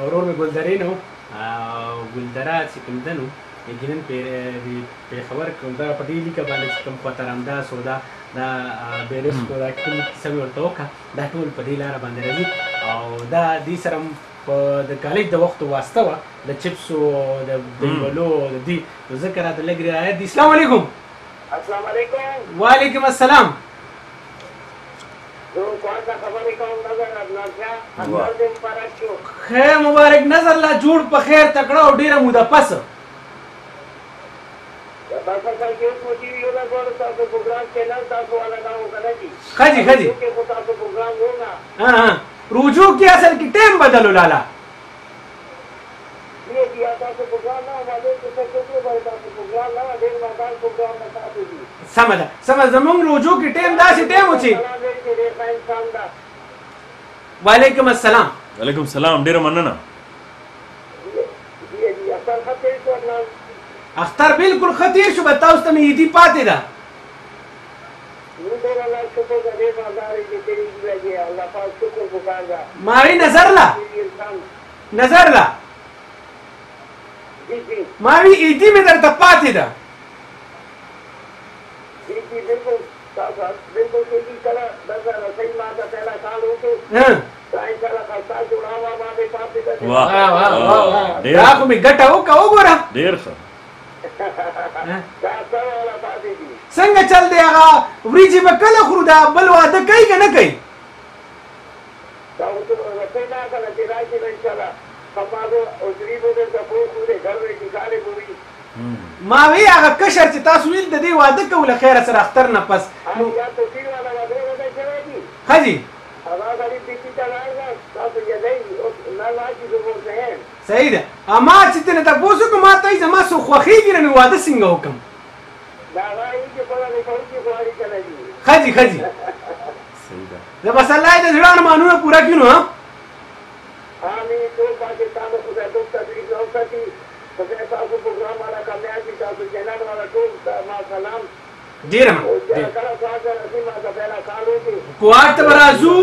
ورور مې ګلدرې نه او ګلدره چې کوم ده نو یقینا پېښور دا په دې لیکه باندې چې کوم خواته رامداس او دا بیرسکو دا کوم کیسه مې ورته وکړه دا ټول په دې لاره باندې راځي او دا دې سره د کالج د وخت واسطه وه د چپسو د بیمبلو د دې نو ځکه راته لږ رعایت دي. السلام علیکم. السلام علیکم. وعلیکم السلام. خیر مبارک نظر لا جوړ په خیر تکړه او ډیره موده پس خجی خجی رجوع کی اصل کی ٹیم بدلو لالا سمجھ سمجھ زمون رجوع کی ٹیم دا سی ٹیم ہوچی. وعلیکم السلام. وعلیکم السلام. ډیره مننه. اختر بالکل خطیر شو بتاو ست می دی پاتې ده. ماوی نظر لا ماوی ایدی می در ته پاتې ده. واہ دا خو می ګټه وګوره. ډیر ښه. څنګه چل دی هغه وریجې به کله خورو دا بل واده کوي که نه کوي؟ ما وی هغه کشر چې تاسو ویل د دې واده کوو له خیره سره اختر نه پس ښه جي صحیح ده. اما چې ته نه تپوس وکړو ما ته زما څه خوښېږي نه نو واده څنګه وکړم؟ ښه جي ښه جي زه بس الله یې د زړه ارمانونه پوره کړي نو ډېره کوهاټ ته به راځو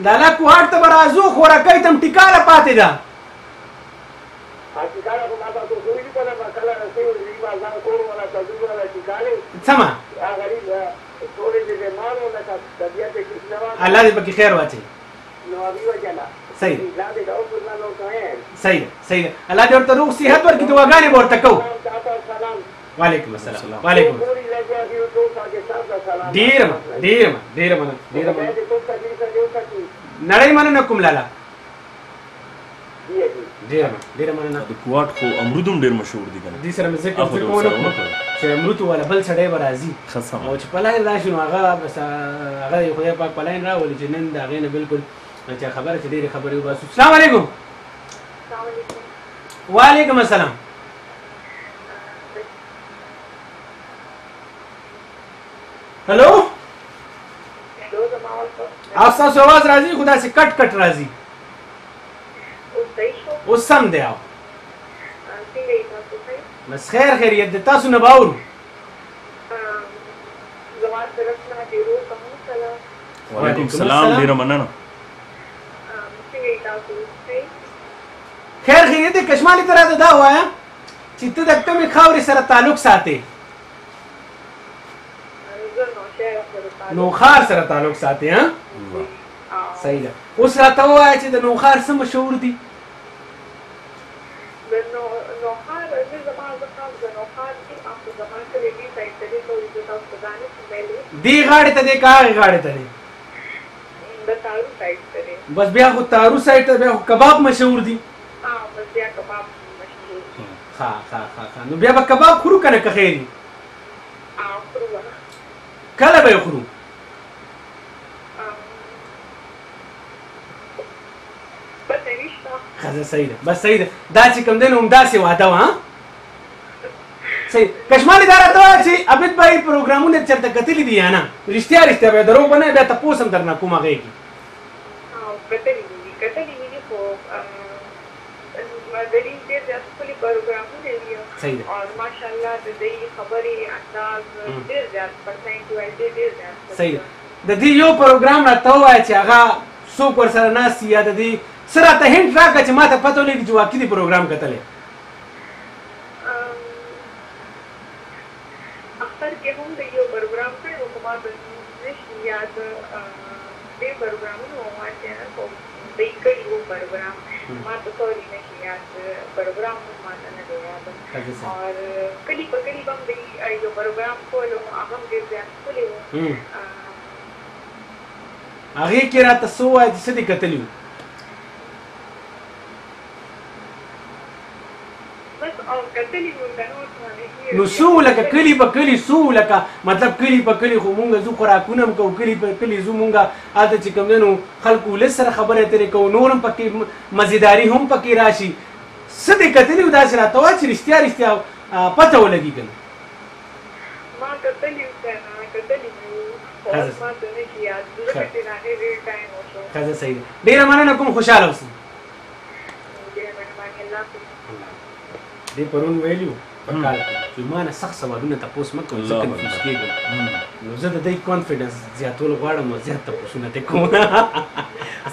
لالا کوهاټ ته به راځو خوراکۍ ته هم ټیکاله پاتې ده. سمه الله دې پکې خیر واچوي. صحیح صحیح صحیح ده. الله دې ورته روغ صحت ورکړي دعاګانې به ورته کوو. وعلیکم السلام. وعلیکم ډېره مننه نړۍ مننه کوم لالا. ډېره مننه. د کوهاټ خو امرود هم ډېر مشهور دي که نه؟ دې سره مې ذکر ونه کړو چې امرود والا بل سړی به راځي او چې په لاین راشي نو هغه بس هغه د خدای پاک په لاین راولي چې نن د هغې نه بلکل چې خبره چې ډېرې خبرې وباسو. السلام علیکم. وعلیکم السلام. هلو ستاسو आवाज راځي خو داسې کټ کټ راځي. اوس سم دی. بس خیر خیریت دی. تاسو نه به اورو. وعلیکم السلام. ډېره مننه. خیر خیریت دی. کشمالي ته راته دا ووایه چې ته د کومې خاورې سره تعلق ساتې؟ نوخار سره تعلق ساتي. ها صحیح ده. اوس راته ووایه چې د نوخار څه مشهور دي؟ دې غاړې ته دی که هغې غاړې ته دی؟ بس بیا خو تارو سایډ ته بیا خو کباب مشهور دي. ښه نو بیا به کباب خورو که نه که خیر وي؟ کله به یې خورو؟ ښه صحیح ده. بس صحیح ده. دا چې کوم دی نو همداسې واده وه. صحیح. کشمالي دا راته وایه چې عبید بھائی پروګرامونه چېرته کتلي دي یا نه؟ رښتیا بیا دروغ به نه بیا تپوس هم درنه کوم هغې کې. صحیح ده. صحیح ده. د دې یو پروګرام راته ووایه چې هغه څوک ورسره ناست یا د دې څه راته هینټ راکړه چې ما ته پته ولګي چې واقعي دې پروګرام کتلی اختر کې هم د یو پروګرام کړی و خو ما ته نشي یاد دې پروګرامونو ما چې کوم دی کړي وو پروګرام ما ته سوري نشي یاد پروګرام ما ته نه دی یاد اور کلی په کلی باندې یو پروګرام کولو هغه ډېر ځان کولو هغې کې راته څه ووایه چې څه دې کتلي وو نو څو لکه کلی په کلی څو لکه مطلب کلی په کلی خو مونږ ځو خوراکونه هم کوو کلی په کلی ځو مونږ هلته چې کوم دی نو خلکو ولس سره خبرې اترې کوو نور هم پکې مزیداري هم پکې راشي څه دې کتلي وو داسې راته ووایه چې رښتیا رښتیا پته ولګي که نه ما کتلي وو که نه کتلي وو ما ته نشي یاد ځکه چې هغې ډېر ټایم وشو ښه صحیح ده ډېره مننه کوم خوشحاله اوسئ ډېره مهرباني الله حافظ دې پرون ویلي وو په کال کې چې ما نه سخت سوالونه تپوس مه کوئ زه کنفیوز کېږم نو زه د دې کانفیډنس زیاتول غواړم او زیات تپوسونه ترې کوم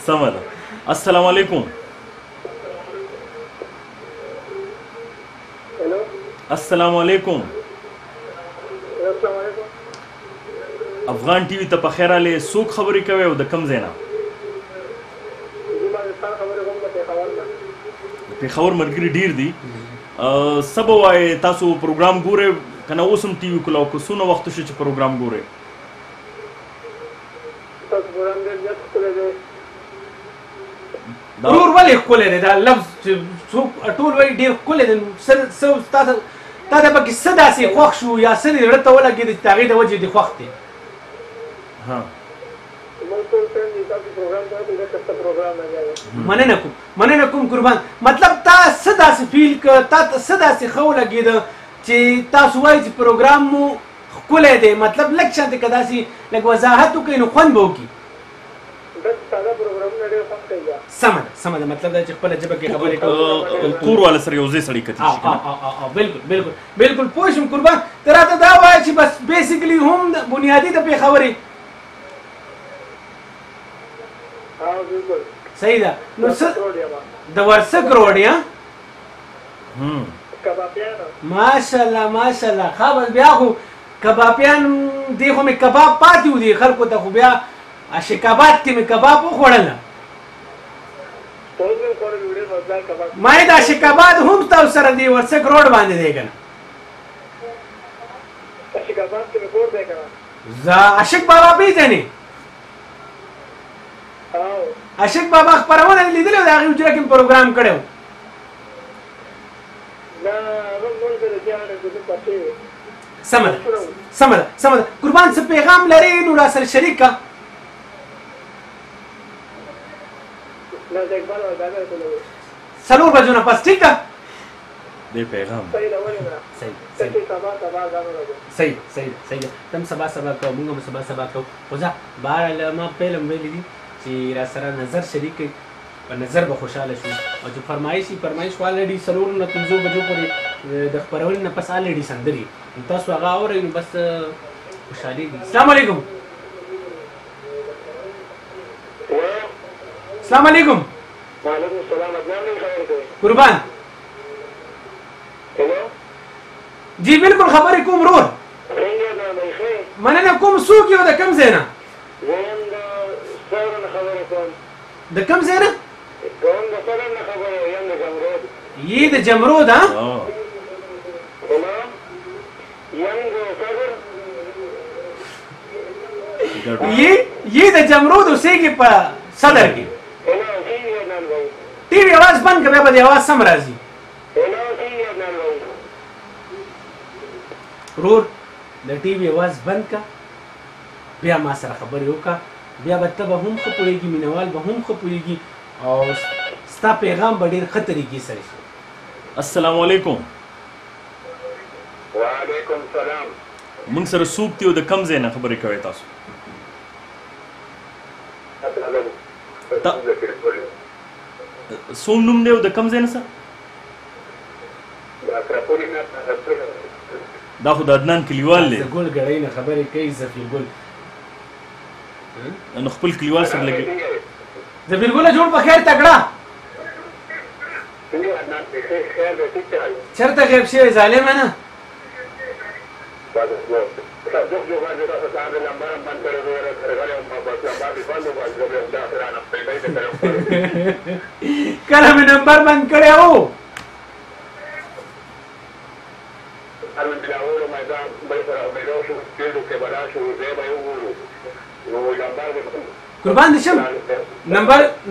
سمه ده السلام علیکم السلام علیکم افغان ټي وي ته په خیر راغلې څوک خبرې کوي او د کوم ځای نه د پېښور ملګري ډېر دي څه به وایې تاسو پروګرام ګورئ که نه اوس هم ټي وي کلاو که څونه وخت شو چې پروګرام ګورئ ورور ولې ښکلی دی دا لفظ چې څوک ټول وایي ډېر ښکلی دی تا ته پکې څه داسې خوښ شو یا څه دې زړه ته ولګېد چې د هغې د وجې دې خوښ دی مننه کوم قربان مطلب تا څه داسې فیل که تا ته څه داسې ښه ولګېده چې تاسو وایي چې پروګرام مو ښکلی دی مطلب لږ شانتې که داسې لږ وضاحت وکړئ نو خوند به وکړي سمه ده مطلب دا چې خپله ژبه کې خبرې کوو کور والا سره یو ځای سړی کتي شي بالکل پوه شوم قربان ته راته دا وایه چې بس بیسیکلي هم بنیادي د پېښورې صحیح ده نو څه د ورسک روډ یا ماشاءالله ښه بس بیا خو کبابیان دی خو مې کباب پاتې و دي خلکو ته خو بیا اشکابات کې مې کباب وخوړله ما یې دا اشکابات هم تاسو سره دی ورسک روډ باندې دی که نه زه عاشق بابا پېژنې عاشق بابا خپرونه لیدلې وه د هغې حجره کې مې پروګرام کړی و سمه ده قربان څه پیغام لرې نو راسره شریک که څلور بجو نه پس ټیک ده دې پیغام صحیح ده تم سبا کوو مونږ هم سبا کوو خو ځه بهرحال ما پیل هم ویلي دي چې راسره نظر شریک کړئ په نظر به خوشحاله شو او چې فرمایش خو الرېډي څلورو نه پنځو بجو پورې د خپرونې نه پس الرېډي سندرې تاسو هغه اورئ نو بس خوشحالېږي السلام علیکم السلام علیکم وعلیکم السلام قربان جی بالکل خبرې کوم ورور مننه کوم څوک یو د کوم ځای نه د کوم ځای نه یې د جمرود ها یې د جمرود اوسېږي په صدر کې ټي وي اواز بند کړه بیا به د اواز سم راځي ورور د ټي وي اواز بند کړه بیا ما سره خبرې وکړه بیا به ته به هم ښه پوهېږي مینوال به هم ښه پوهېږي او ستا پیغام به ډېر ښه طریقې سره شي السلام علیکم وعلیکم السلام موږ سره څوک دي او د کوم ځای نه خبرې کوئ تاسو څوم نوم دی او د کوم ځای نه سر دا خو د عدنان کلیوال دی ګل ګړۍ نه خبرې کوي زفي ګل نو خپل کلیوال سره لګي زبیر ګله جوړ په خیر تکړه څنګه عدنان خیر دې ټیک ته چرته غیب شوی ظالم نه کله مې نمبر بند کړی وو قربان دې شم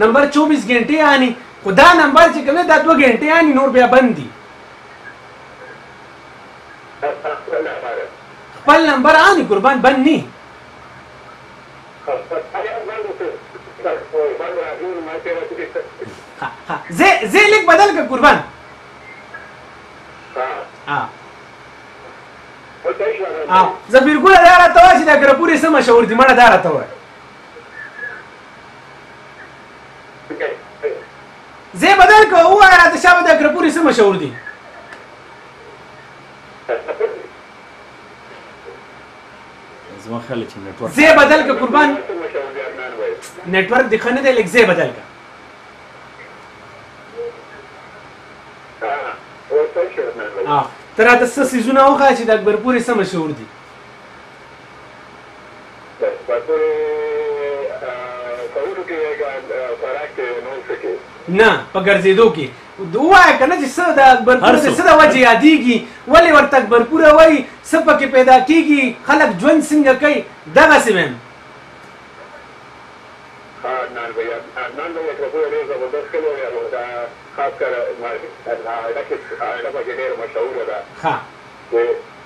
نمبر 24 घंटे آنی خدا نمبر چې کوم دا 2 घंटे آنی نور بیا بند دي خپل نمبر آنی قربان بند نی زه لیک بدل کا قربان زبیر ګله دا راته وایي چې دا ګرپورې څه مشهور دي مړه دا راته وایي زه بدل که ووایه راته شابه دا ګرپورې څه مشهور دي زما خیال چې نتورک زه بدل که قربان نتورک دی ښه نه دی لږ زه بدل که ته راته څه څیزونه وښایه چې د اکبرپورې څه مشهور دي نه په ګرځېدو کې ووایه که نه چې څه د اکبرپوره د څه د وجې یادېږي ولې ورته اکبرپوره وایي څه پکې پیدا کېږي خلک ژوند څنګه کوي دغسې وایم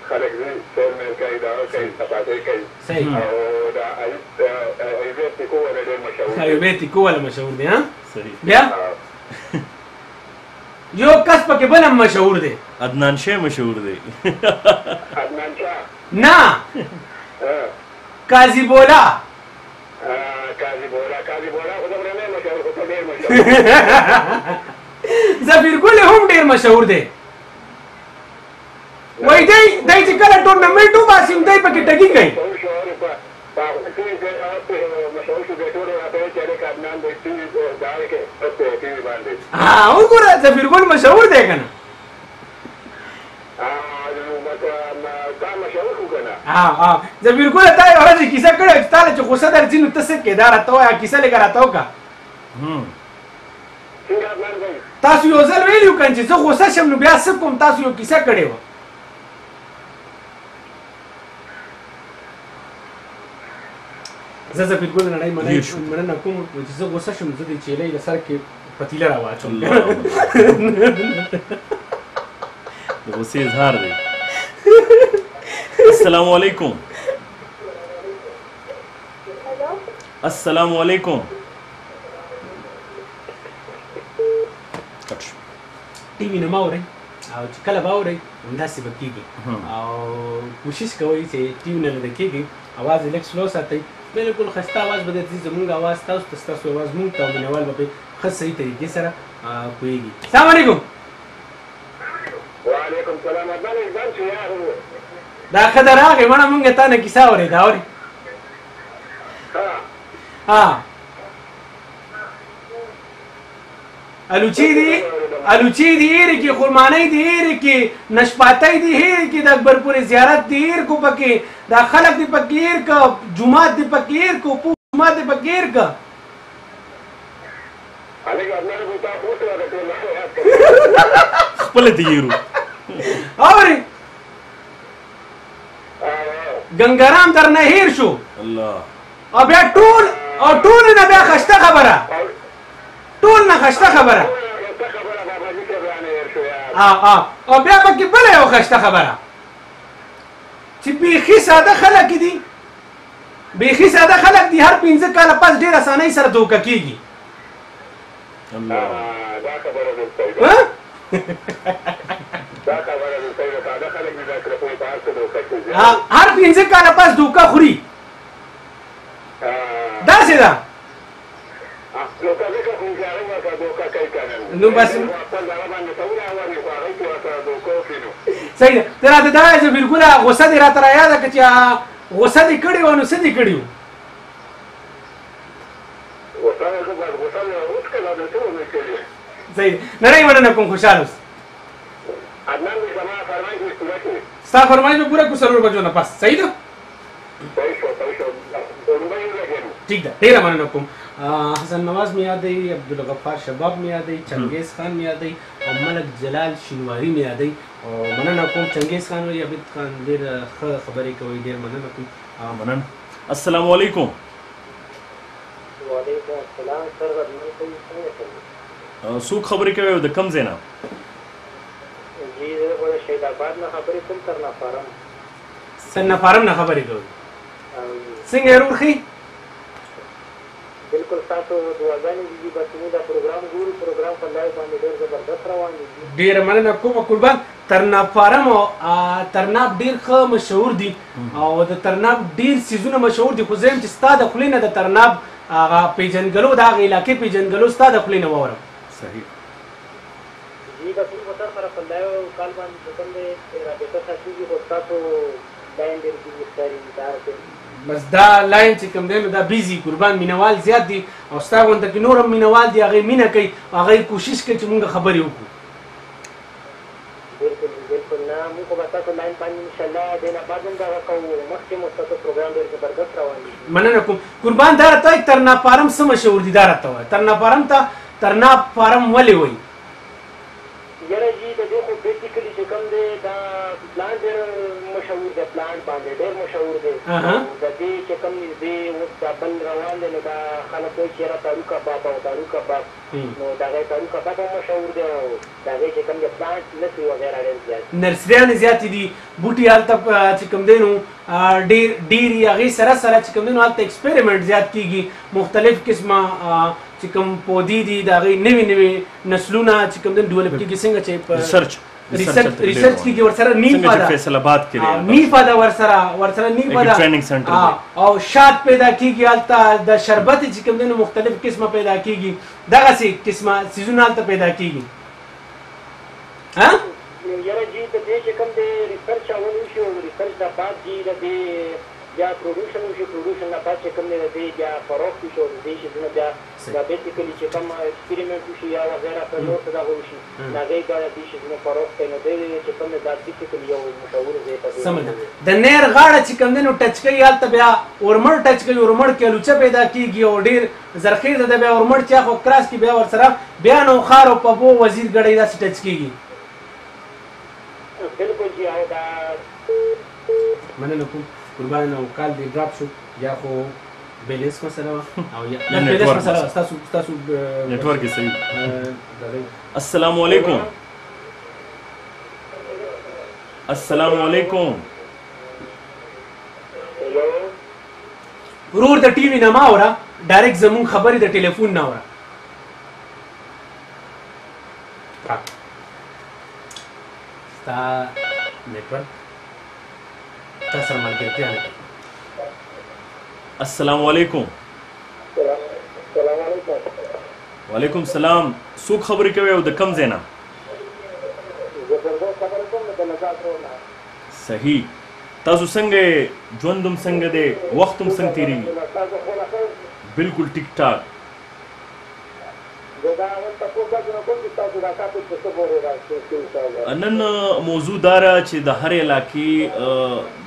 خلک ټول مېل کوي دا کوي صفاتې کوي صحیح او دا ایوب تیکو ولا ډېر مشهور ایوب تیکو ولا مشهور دی ها صحیح بیا یو کس پکې بل هم مشهور دی عدنان شاه مشهور دی عدنان شاه نه قاضي بولا قاضي بولا خو دا نه مشهور خو ډېر مشهور زبیر ګل هم ډېر مشهور دی وای دای چې کله ټورنمنټ وباسي دای پکې ټګي کوي وګوره زبیر ګل مشهور دی که نه زبیر ګله تا یوه ورځ کیسه کړې چې تاله چې غوسه درځي نو ته څه کې دا راته وایه کیسه لږه راته وکړه تاسو یو ځل ویلي وو که چې زه غوسه شم نو بیا څه کوم تاسو یو کیسه کړې وه زه زبیر ګل نړۍ مننه کوم چې زه غوسه شم زه د چیلۍ له سر کې پتیله راواچوم د غصې اظهار دی السلام علیکم السلام علیکم ټي وي نه مه اورئ او چې کله به اورئ همداسې به کېږي او کوشش کوئ چې ټي وي نه لرې کېږي اواز یې لږ سلو ساتئ بالکل ښایسته اواز به درځي زموږ اواز تاسو ته ستاسو اواز موږ ته او مینوال به پرې ښه صحیح طریقې سره پوهېږي السلام علیکم وعلیکم السلام عدنان اقبال چې یار دا ښه ده راغې مړه مونږ تا نه کیسه اورېده اورې الوچی دی هېرې کې خرمانۍ دی هېرې کې نشپاتۍ دی هېرې کې د اکبرپورې زیارت دی هېر کو پکې دا خلک دی پکې هېر که جومات دی پکې هېر که پوه جومات دی پکې هېر که خپله دې هېرو اورې ګنګرام در نه هېر شو الله او بیا ټول نه بیا خشته خبره ټول نه خشته خبره او بیا پکې بله یو خشته خبره چې بیخي ساده خلک دي بیخي ساده خلک دي هر 15 کاله پس ډېر اسانۍ سره دوکه کېږي هر 15 کاله پس دوکه خوري داسې ده نو بس صحیح ده ته راته دا وایه چې بلکله غوسه دې راته رایاده کړه چې غوسه دې کړې وه نو څه دې کړي وو صحیح نړۍ مننه کوم خوشحال اوس عدنان بھی زمان فرمائی بھی پورا کی ستا فرمایش به پوره کو څلور بجو نه پس صحیح ده صحیح شو رومبئی لگے ٹھیک ده ډیره مننه کوم حسن نواز مې یادوي عبدالغفار شباب مې یادوي چنګیز خان مې یادوي او ملک جلال شینواري مې یادوي او مننه کوم چنګیز خان او عبید خان ډېر ښه خبرې کوي ډېر مننه کوم مننه السلام علیکم وعلیکم السلام سر غدمن کوئی څنګه څوک خبرې کوي او د کم ځای نه جی زه د شهید آباد نه خبرې کوم تر نفارم سنفارم نه خبرې کوي څنګه یې ورور ښي بالکل تاسو دعاګانې دي بس موږ دا پروګرام ګورو پروګرام په لایو باندې ډېر زبردست روان دي ډېره مننه کوم قربان ترناپارم او ترناپ ډېر ښه مشهور دي او د ترناپ ډېر څیزونه مشهور دي خو زه یم چې ستا د خولې نه د ترناپ هغه پیژنګلو د هغې علاقې پیژنګلو ستا د خولې نه واورم صحیح جی بس موږ به سره په لایو کال باندې چې کوم دی رابطه خاصېږي خو تاسو لاین ډېر بزي ښکاري بس دا لاین چې کوم دی نو دا بیزي قربان مینوال زیات دي او ستا غونته کې نور هم مینوال دي هغې مینه کوي هغې کوشش کوي چې مونږ خبرې وکړو بالکل بالکل نه موږ خو به تاسو لاین باندې انشاءالله دې نه بعد هم دغه کوو مخکې مو ستاسو پروګرام ډېر زبردست روان دي مننه کوم قربان دا راته وایي ترناپارم څه مشهور دي دا راته وایه ترناپارم ته ترناپارم ولې وایي یاره جي د دې خو بیسیکلي چې کوم دی دا پلانټ ډېر مشهور دی پلانټ باندې ډېر مشهور دی د دې چې کوم نږدې اوس دا بل روان دی نو دا خلک وایي چې یاره دارو کباب او دارو کباب نو د هغې دارو کباب هم مشهور دی او د هغې چې کوم دی پلانټ نسي وغیره ډېر زیات نرسریانې زیاتې دي بوټي هلته چې کوم دی نو ډېرې هغې سره سره چې کوم دی نو هلته ایکسپریمنټ زیات کېږي مختلف قسمه چې کوم پودې دي د هغې نوي نوي نسلونه چې کوم دی ډیولپ کېږي څنګه چې په ریسرچ کېږي ورسره نیفا ده فیصل آباد کې نیفا ده ورسره نیفا ده او شات پیدا کېږي هلته د شربت چې کوم دی نو مختلف قسمه پیدا کېږي دغسې قسمه څیزونه هلته پیدا کېږي یاره جي د دې چې کوم دی ریسرچ اول وشي او ریسرچ نه بعد جي د دې بیا پروډوشن وشي پروډوشن نه بعد چې کوم دی د دې بیا فروخت وشي او د دې شیزونه بیا دا بیسیکلي چې کوم ایکسپریمنټ وشي یا وغیره په نور څه دغه وشي د هغې بیا د دې شیزونه فروخت کوي نو دی چې کوم دی دا بیسیکلي یو مشهور ځای په سمه ده د نیر غاړه چې کوم دی نو ټچ کوي هلته بیا اورمړ ټچ کوي اورمړ کې الوچه پیدا کېږي او ډېر زرخیزه ده بیا اورمړ چې خو کراس کې بیا ورسره بیا نوخار او پبو وزیر ګړی داسې ټچ کېږي بالکل جي او دا مننه کوم قربان او کال دې ډراپ شو یا خو بیلنس مسله وه او یا بیلنس مسله وه ستاسو نیټورک یې صحیح السلام علیکم السلام علیکم ورور د ټي وي نه مه اوره ډایرکټ زمونږ خبرې د ټلیفون نه اوره ستا نیټورک تا سره ملګرتیا نه السلام علیکم السلام علیکم وعلیکم السلام څوک خبرې کوي او د کم ځای نه زبردست خبره کوم د نجات ورونه صحیح تاسو څنګه ژوند هم څنګه دی وخت هم څنګه تېرېږي بالکل ټیک ټاک نن موضوع دا ده چې د هرې علاقې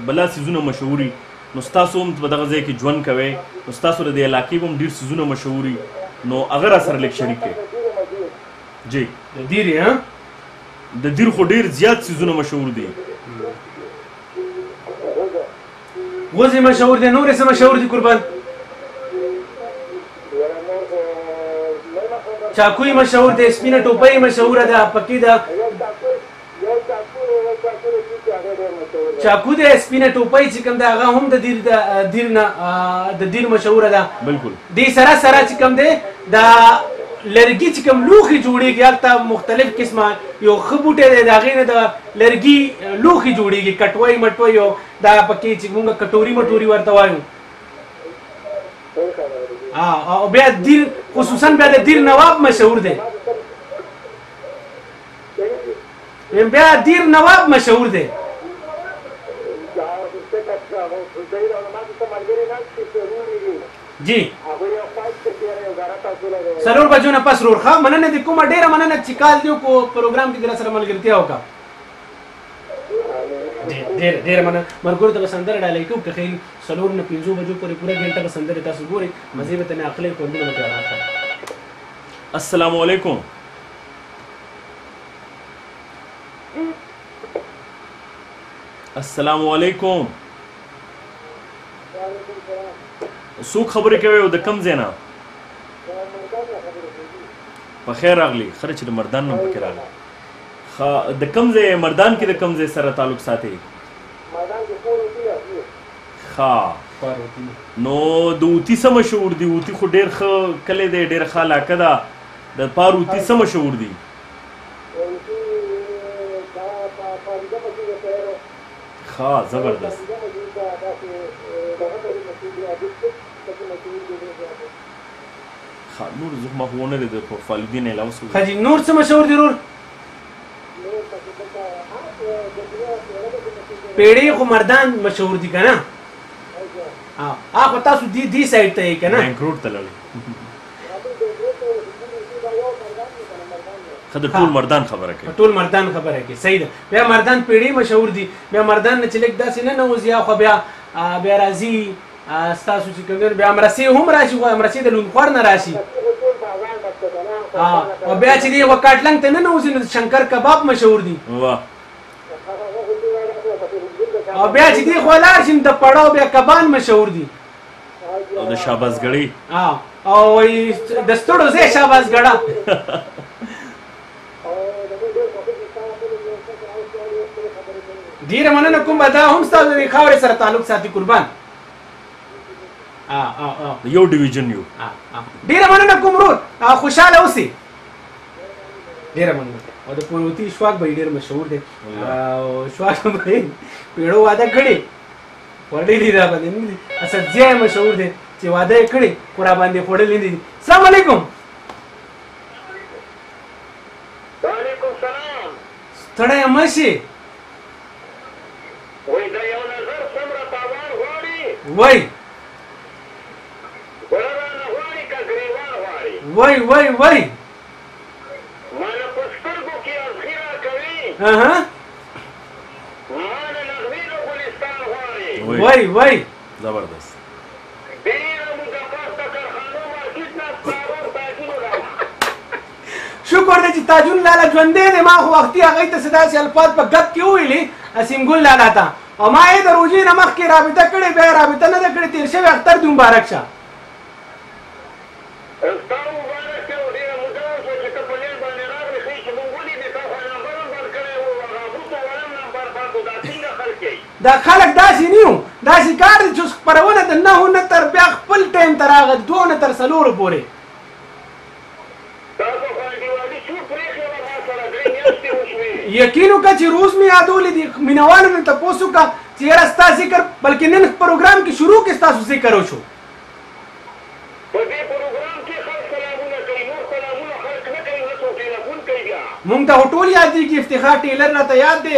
بلا څیزونه مشهوري نو ستاسو هم په دغه ځای کې ژوند کوئ نو ستاسو د دې علاقې به هم ډېر څیزونه مشهوري نو هغه را سره لږ شریک کړئ جی د دیرې ها د دیر خو ډېر زیات څیزونه مشهور دي وزې مشهور دي نورې څه مشهور دي قربان چاکوی مشهور دی سپینه ټوپۍ مشهوره ده پکې ده چاکو دی سپینه ټوپۍ چې کوم دی هغه هم د دیر مشهوره ده بالکل دې سره سره چې کوم دی دا لرګي چې کوم لوښي جوړېږي هلته مختلف قسمه یو ښه بوټی دی د هغې نه د لرګي لوښي جوړېږي کټوۍ مټوۍ او دا پکې چې مونږ کټوري مټوري ورته وایو او بیا دیر خصوصا بیا د دیر نواب مشهور دی بیا دیر نواب مشهور دی جی سلور بجو نه پس رور ښه مننه دې کومه ډېره مننه چې کال دې کو پروګرام کې در سره ملګرتیا وکړه ډېر مننه مرګور ته سندره ډالۍ کوم که خیر سلور نه 5 بجو پورې پوره ګنټه به سندره تاسو ګورئ مزه به تنه اخلي کوندونه مته راځه السلام علیکم السلام علیکم څوک خبرې کوي او د کم ځای نه په خیر راغلی خره چې د مردان نوم پکې راغلی د کم ځای مردان کې د کم ځای سره تعلق ساتي ښه نو د اوتي څه مشهور دي اوتي خو ډېر ښه کلی دی ډېر ښه علاقه ده د پار اوتي څه مشهور دي ښه زبردست نور زه ما خو ونه لیدل په فالدین علاوه څه حاجي نور څه مشهور دي رور پیړې خو مردان مشهور دي که نه خو تاسو دې سایډ ته یې که نه بینک روډ ته لړئ ښه د ټول مردان خبره کوي ټول مردان خبره کوي صحیح ده بیا مردان پیړې مشهور دي بیا مردان نه چې لږ داسې نه نوځي خو بیا راځي ستاسو چې کوم بیا امرسي هم راشي خو امرسي د لونخوار نه راشي او بیا چې دی وکاټلنګ ته نه نوځي نو شنکر کباب مشهور دي او بیا چې دی خو لاړ شي د پړاو بیا کبان مشهور دي او د شاباسګړۍ او د ستړو ځای شاباسګړه ډیره مننه کوم دا هم ستاسو د خاورې سره تعلق ساتي قربان یو ډیویژن یو ډیره مننه کوم رور خوشاله اوسئ ډیره مننه او د پروتي شواک به ډیر مشهور دی شواک به پیړو واده کړي وړلې را باندې نه دي اسد ځای مشهور دی چې واده یې کړي خورا باندې خوړلې دي السلام علیکم وعلیکم سلام ستړی مشي وای دا یو نظر څومره تاوان غواړي وای ورانه غواړي که ګریوان غواړي وای وای وای ماله په سترګو کې اذخیره کوي ماله نغمې د ګلستان غواړي وای وای زبردست ډېره موده پس د کارخانو مارکېټ نه څلور تاجونو راوړي شکر دی چې تاجون لالا ژوندی دی ما خو وختي هغوی ته څه داسې الفاظ په ګپ کې وویلې اسیم ګل لالا ته او ما یې د روژې نه مخکې رابطه کړې بیا یې رابطه نه ده کړې تېر شوی اختر دې مبارک شه ستا مبارک شه او ډېره موده وشوه چې ته په لیل باندې راغلې ښایي چې مونږ ولیدې تا خو نمبر هم بند کړی و هغه بوټو ولم نمبر بند و دا څنګه خلک یې دا خلک داسې نه یو داسې کار دی چې خپرونه د 9 نه تر بیا خپل ټایم ته راغی 2 نه تر 4 پورې یقین وکړه چې روز مې یادولې دي مینوالو نه تپوس وکړه چې یاره ستا ذکر بلکې نن پروګرام کې شروع کې ستاسو ذکر وشو په دې پروګرام کې خلک سلامونه کوي نور سلامونه خلک نه کوي نه څوک ټېلیفون کوي بیا مونږ ته ټول یاد دي چې افتخار ټیلر راته یاد دی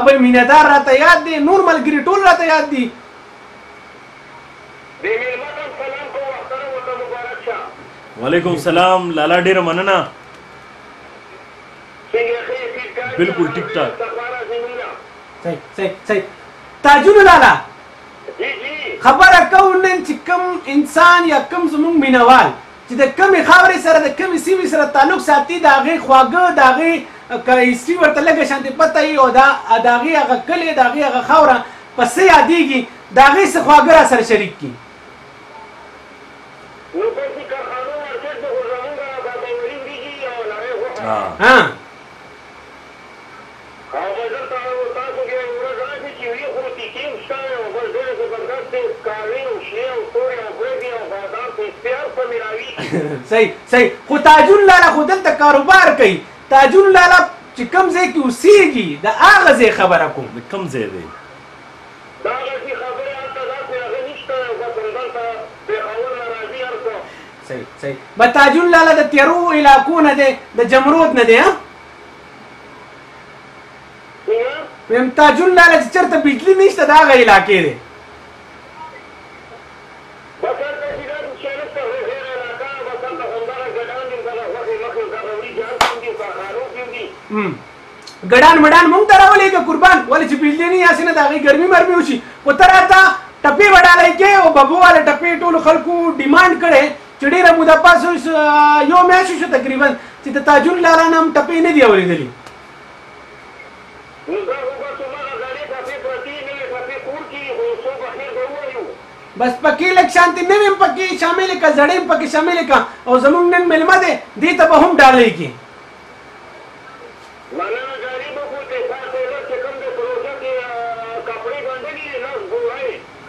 بل مینهدار راته یاد دی نور ملګري ټول راته یاد دي دې مېلمه ته سلام کوو اختر ورته مبارک شه وعلیکم السلام لالا ډیره مننه بالکل ټیک ټاک صحیح تاجون لالا خبره کوو نن چې کوم انسان یا کوم زموږ مینوال چې د کمې خاورې سره د کمې سیمې سره تعلق ساتي د هغې خواږه د هغې هسټري ورته لږه شانتې پته وي او د هغې هغه کلی د هغې هغه خاوره په څه یادېږي د هغې څه خواږه را سره شریک کړي صحیح خو تاجون لالا خو دلته کاروبار کوي تاجون لالا چې کوم ځای کې اوسېږي د هغه ځای خبره کوم د کوم ځای دی صحیح به تاجون لالا د تیرو علاقو نه دی د جمرود نه دی ویم تاجون لالا چې چېرته بجلي نشته د هغه علاقې دی ګډان مډان مونږ ته راولېږه قربان ولې چې بجلي نه یاسې نه د هغې ګرمي مرمي وشي خو ته راته ټپې وډالۍ کې او ببو والا ټپې ټولو خلکو ډیمانډ کړی چې ډېره موده پس یو میاشت شو تقریبا چې د تاجون لالا نه هم ټپې نه دي اورېدلي بس پکې لږ شانتي نوې هم پکې شامل کړه زړې هم پکې شامل کړه او زمونږ نن مېلمه دی دې ته به هم ډالۍ کړي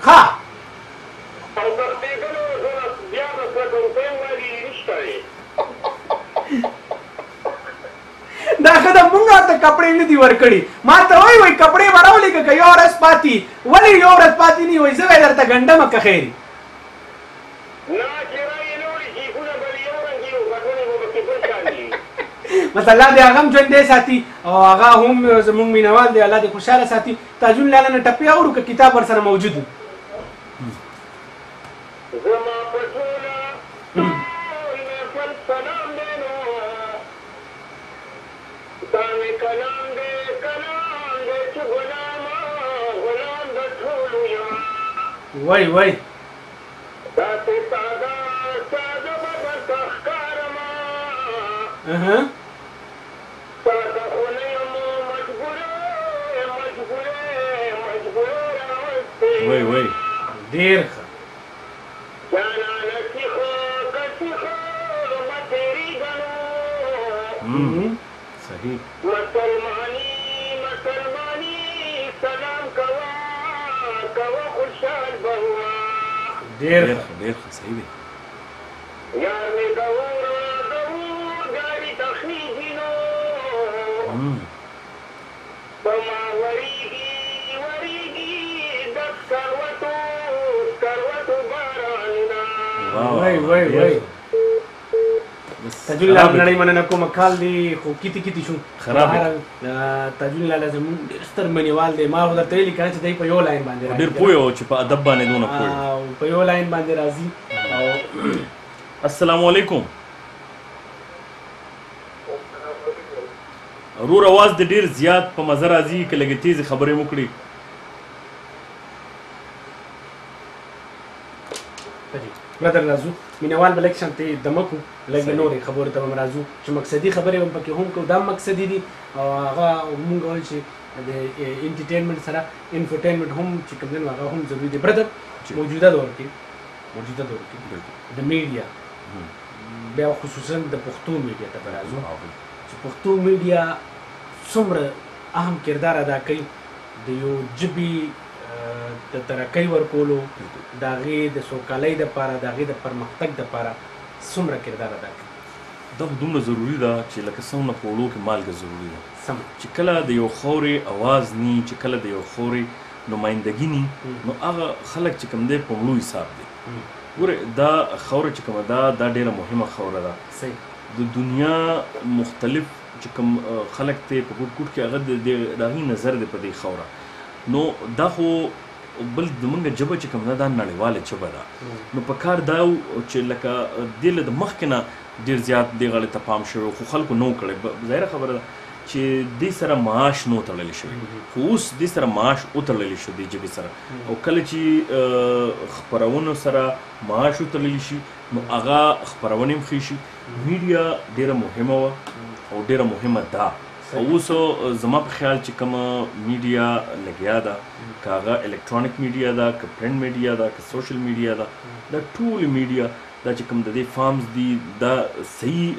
ها دا ښه ده مونږ ته کپړې نه دي ورکړي ما ته وایي کپړې به راولېږه که یو ورځ پاتې ولې یو ورځ پاتې نه وایي زه به یې درته ګنډمه که خیر بس الله دې هغه هم ژوندی ساتي او هغه هم زمونږ مینوال دی الله دې خوشحاله ساتي تاجون لالا نه ټپې اورو که کتاب ورسره موجود و وای وای وای وای ډېر ښه صحیح ډېر ډېر ښه صحیح دی وای وای وای تاجون لالا نړۍ مننه کوم کال دی خو کیتی کیتی شو خراب تاجون لالا زموږ ډېر ستر مینوال دی ما خو درته ویلي که نه چې دی په یو لاین باندې راځي ډېر پوه و چې په ادب باندې دونه پوه په یو لاین باندې راځي او السلام علیکم رور اواز د ډېر زیات په مزه راځي که لږې تیزې خبرې مو کړي برادر راځو مینوال به لږ شانتې دمه کړو لږ نورې خبرو ته به هم راځو چې مقصدي خبرې هم پکې هم کوو دا هم مقصدي دي او هغه مونږ وایو چې د انټرټینمنټ سره انفرټینمنټ هم چې کوم دی نو هغه هم ضروري دی برادر موجوده دور کې د میډیا بیا خصوصا د پښتو میډیا ته به راځو چې پښتو میډیا څومره اهم کردار ادا کوي د یو ژبې د ترقۍ ورکولو د هغې د سوکالۍ دپاره د هغې د پرمختګ دپاره څومره کردار ادا کوي دا دومره ضروري ده چې لکه څنګه په اوړو کې مالګه ضروري ده سم چې کله د یو خورې اواز نی چې کله د یو خورې نمایندګي نی نو هغه خلک چې کوم دی په مړو حساب دی ګوره دا خوره چې کومه ده دا ډېره مهمه خوره ده صحیح د دنیا مختلف چې کوم خلک ته په ګوټ ګوټ کې هغه د هغې نظر دی په دې خوره نو دا خو بل زمونږ ژبه چې کوم ده دا نړیواله ژبه ده نو په کار دا چې لکه دې له د مخکې نه ډېر زیات دې غاړې ته پام شوی خو خلکو نو کړی ظاهره خبره ده چې دې سره معاش نو تړلی شوی خو اوس دې سره معاش وتړلی شو دې ژبې سره او کله چې خپرونو سره معاش وتړلی شي نو هغه خپرونې هم ښې شي میډیا ډېره مهمه وه او ډېره مهمه ده او اوس زما په خیال چې کومه میډیا لګیا ده که هغه الکترونیک میډیا ده که پرنټ میډیا ده که سوشل میډیا ده دا ټولې میډیا دا چې کوم د دې فارمز دي دا صحیح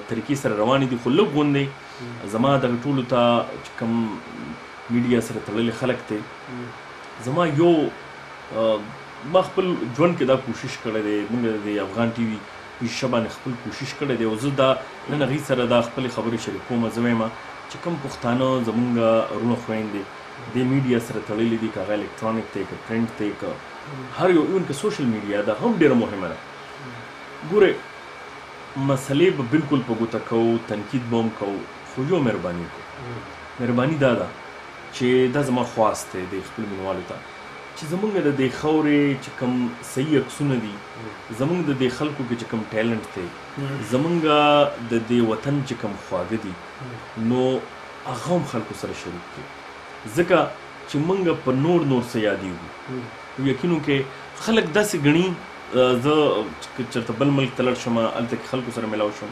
طریقې سره روانې دي خو لږ غوندې زما دغه ټولو ته چې کوم میډیا سره تړلي خلک دی زما یو ما خپل ژوند کې دا کوشش کړی دی موږ د افغان ټي وي ژبه باندې خپل کوشش کړی دی او زه دا نن هغې سره دا خپلې خبرې شریکوم زه وایم چې کوم پښتانه زمونږ وروڼه خویندې دې میډیا سره تړلي دي که هغه الکترونیک دی که پرنټ دی که هر یو ایون که سوشل میډیا ده هم ډېره مهمه ده ګورئ مسلې به بالکل په ګوته کوو تنقید به هم کوو خو یو مهرباني کوو مهرباني دا ده چې دا زما خواست دی د خپلو مینوالو ته چې زمونږ د دې خاورې چې کوم صحیح عکسونه دي زمونږ د دې خلکو کې چې کوم ټیلنټ دی زمونږ د دې وطن چې کوم خواږه دي نو هغه هم خلکو سره شریک کړي ځکه چې مونږ په نور څه یادېږو یقینو کې خلک داسې ګڼي زه چېرته بل ملک ته لاړ شم هلته کې خلکو سره میلاو شم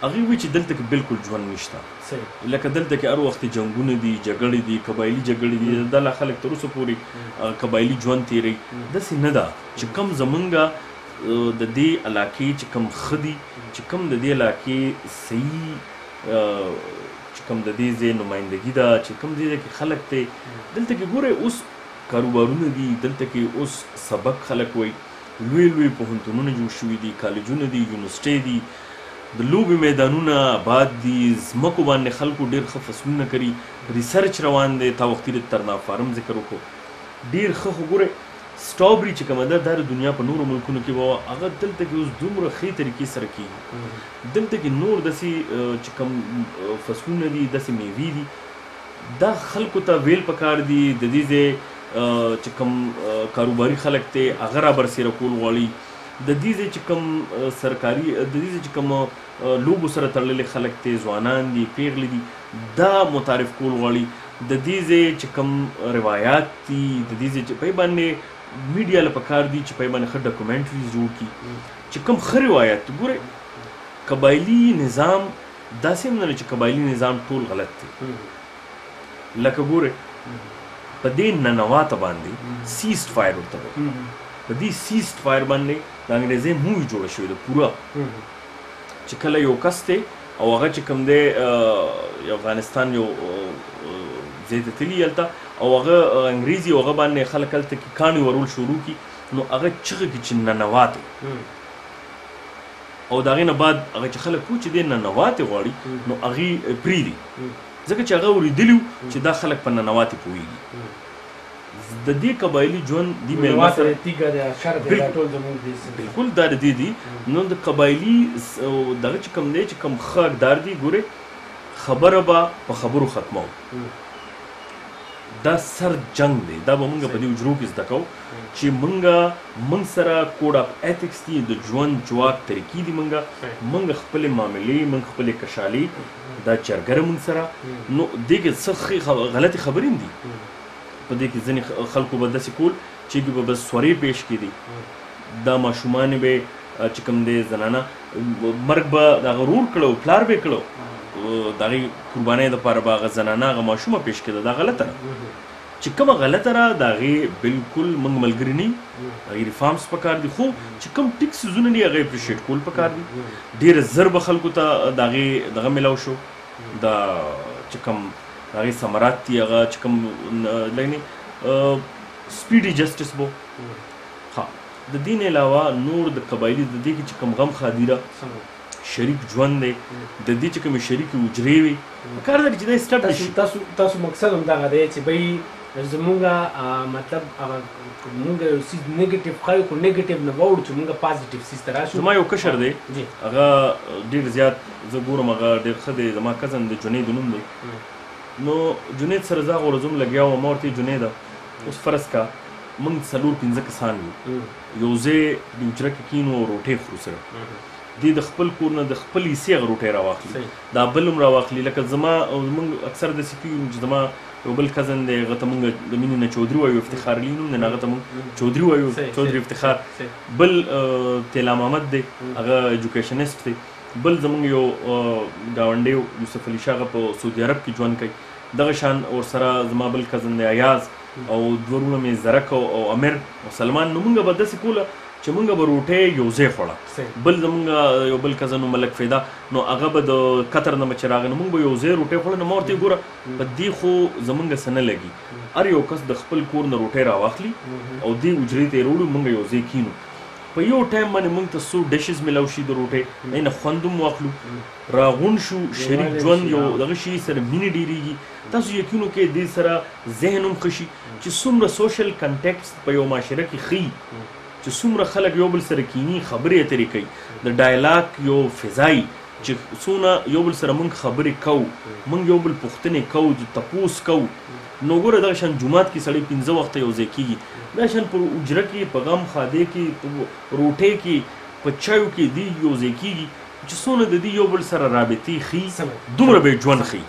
هغوی وایي چې دلته کې بالکل ژوند نشته لکه دلته کې هر وخت جنګونه دي جګړې دي قبایلي جګړې دي دا لا خلک تر اوسه پورې قبایلي ژوند تېروي داسې نه ده چې کوم زمونږ د دې علاقې چې کوم ښه دي چې کوم د دې علاقې صحیح چې کوم د دې ځای نمایندګي ده چې کوم دې ځای کې خلک دی دلته کې ګورئ اوس کاروبارونه دي دلته کې اوس سبق خلک وایي لوی لوی پوهنتونونه جوړ شوي دي کالجونه دي یونیورسټۍ دي د لوبې میدانونه آباد دي ځمکو باندې خلکو ډېر ښه فصلونه کوي ریسرچ روان دی تا وختي د ترنا فارم ذکر وکړو ډېر ښه خو ګورئ سټرابري چې کومه ده دا د دنیا په نورو ملکونو کې به هغه دلته کې اوس دومره ښې طریقې سره کېږي دلته کې نور داسې چې کوم فصلونه دي داسې میوې دي دا خلکو ته ویل پکار دي د دې ځای چې کوم کاروباري خلک دی هغه را برسېره کول غواړي د دې ځای چې کوم سرکاري د دې ځای چې کوم لوبو سره تړلې خلک دی ځوانان دي پیغلې دي دا متعارف کول غواړي د دې ځای چې کوم روایات دي د دې ځای چې په باندې میډیا له پکار دي چې په باندې ښه ډاکومنټریز جوړ کړي چې کوم ښه روایت ګورئ قبایلي نظام داسې هم نه دی چې قبایلي نظام ټول غلط دی لکه ګورئ په دې ننواته باندې سیزډ فایر ورته وایي په دې سیزډ فایر باندې د انګریزۍ مووي جوړه شوې ده پوره چې کله یو کس دی او هغه چې کوم دی افغانستان یو ځای ته تلي هلته او هغه انګریزي او هغه باندې خلک هلته کې کاڼي ورول شروع کړي نو هغه چغې کړي چې ننواتې او د هغې نه بعد هغه چې خلک وو چې دی ننواتې غواړي نو هغې پرېږدي ځکه چې هغه اورېدلي وو چې دا خلک په ننواتې پوهېږي د دې قبایلي ژوند دې میلمه سره بالکل دا د دې دي نو د قبایلي دغه چې کوم دی چې کوم ښه حقدار دي ګورئ خبره به په خبرو ختمو دا سر جنگ دی دا به مونږ په دې اجرو کې زده کوو چې مونږ سره کوډ اف ایتکس دي د ژوند جواک طریقې دي مونږ خپلې معاملې مونږ خپلې کشالۍ دا چرګره مونږ سره نو دې کې څه غلطې خبرې هم دي په دې کې ځینې خلکو به داسې کول چې به بس سورې پیش کړي دا ماشومان به چې کوم دی زنانه مرګ به د هغه رور کړو پلار به کړو د هغې قربانۍ دپاره به هغه زنانه هغه ماشومه پیش کېده دا غلطه ده چې کومه غلطه ده د هغې بالکل موږ ملګري نه یو هغې ریفارمز پکار دي خو چې کوم ټیک څیزونه دي هغه اپریشیټ کول پکار دي ډېره زر به خلکو ته د هغې دغه میلاو شو د چې کوم هغې ثمرات دي هغه چې کوم لګنې سپیډي جسټس بو ها د دې نه علاوه نور د قبایلي د دې کې چې کوم غم خادیره شریک ژوند دی د دې چې کومې شریکې حجرې وي پکار ده چې دا اسټابلیش شي تاسو مقصد هم دغه دی چې بهی زمونږ مطلب هغه مونږ یو څیز نیګیټیو ښایو خو نیګیټیو نه واوړو چې مونږ پازیټیو څیز ته راشو زما یو کشر دی هغه ډېر زیات زه ګورم هغه ډېر ښه دی زما کزن د جنید نوم دی نو جنید سره زه هغه ورځ هم لګیا وم ما ورته جنیده اوس فرض کا موږ 4-5 کسان یو یو ځای د حجره کې کینو او روټۍ خورو سره دی د خپل کور نه د خپل حصې هغه روټۍ راواخلي دا بل هم راواخلي لکه زما موږ اکثر داسې کېږو چې زما یو بل کزن دی هغه ته موږ د مینې نه چودري وایو افتخار علي نوم دی هغه ته موږ چودري وایو چودري افتخار بل تیلا محمد دی هغه ایجوکیشنسټ دی بل زموږ یو ګاونډی یوسف علي شاه هغه په سعودي عرب کې ژوند کوي دغه شان ورسره زما بل کزن دی ایاز او دوه وروڼه مې زرک او امیر او سلمان نو موږ به داسې کوله چې موږ به روټۍ یو ځای خوړه بل زموږ یو بل کزن و ملک فیدا نو هغه به د قطر نه چې راغی نو موږ به یو ځای روټۍ خوړه نو ما ورته ګوره په دې خو زموږ څه نه لګي هر یو کس د خپل کور نه روټۍ راواخلي او دې حجرې ته یې راوړو موږ یو ځای کینو په یو ټایم باندې موږ ته څو ډشز میلاو شي د روټۍ هغې نه خوند هم واخلو راغونډ شو شریک ژوند یو دغه شي سره مینې ډېرېږي تاسو یقین وکړئ دې سره ذهن هم ښه شي چې څومره سوشل کنټیکټ په یو معاشره کې ښیي چې څومره خلک یو بل سره کینی خبرې اترې کوي د ډایلاګ یو فضایي چې څونه یو بل سره مونږ خبرې کوو مونږ یو بل پوښتنې کوو چې تپوس کوو نو ګوره دغه شان جومات کې سړی 15 وخته یو ځای کېږي دا شان په اجره کې په غم خادې کې په روټۍ کې په چایو کې دی یو ځای کېږي چې څونه د دې یو بل سره رابطې ښي دومره به یې ژوند ښي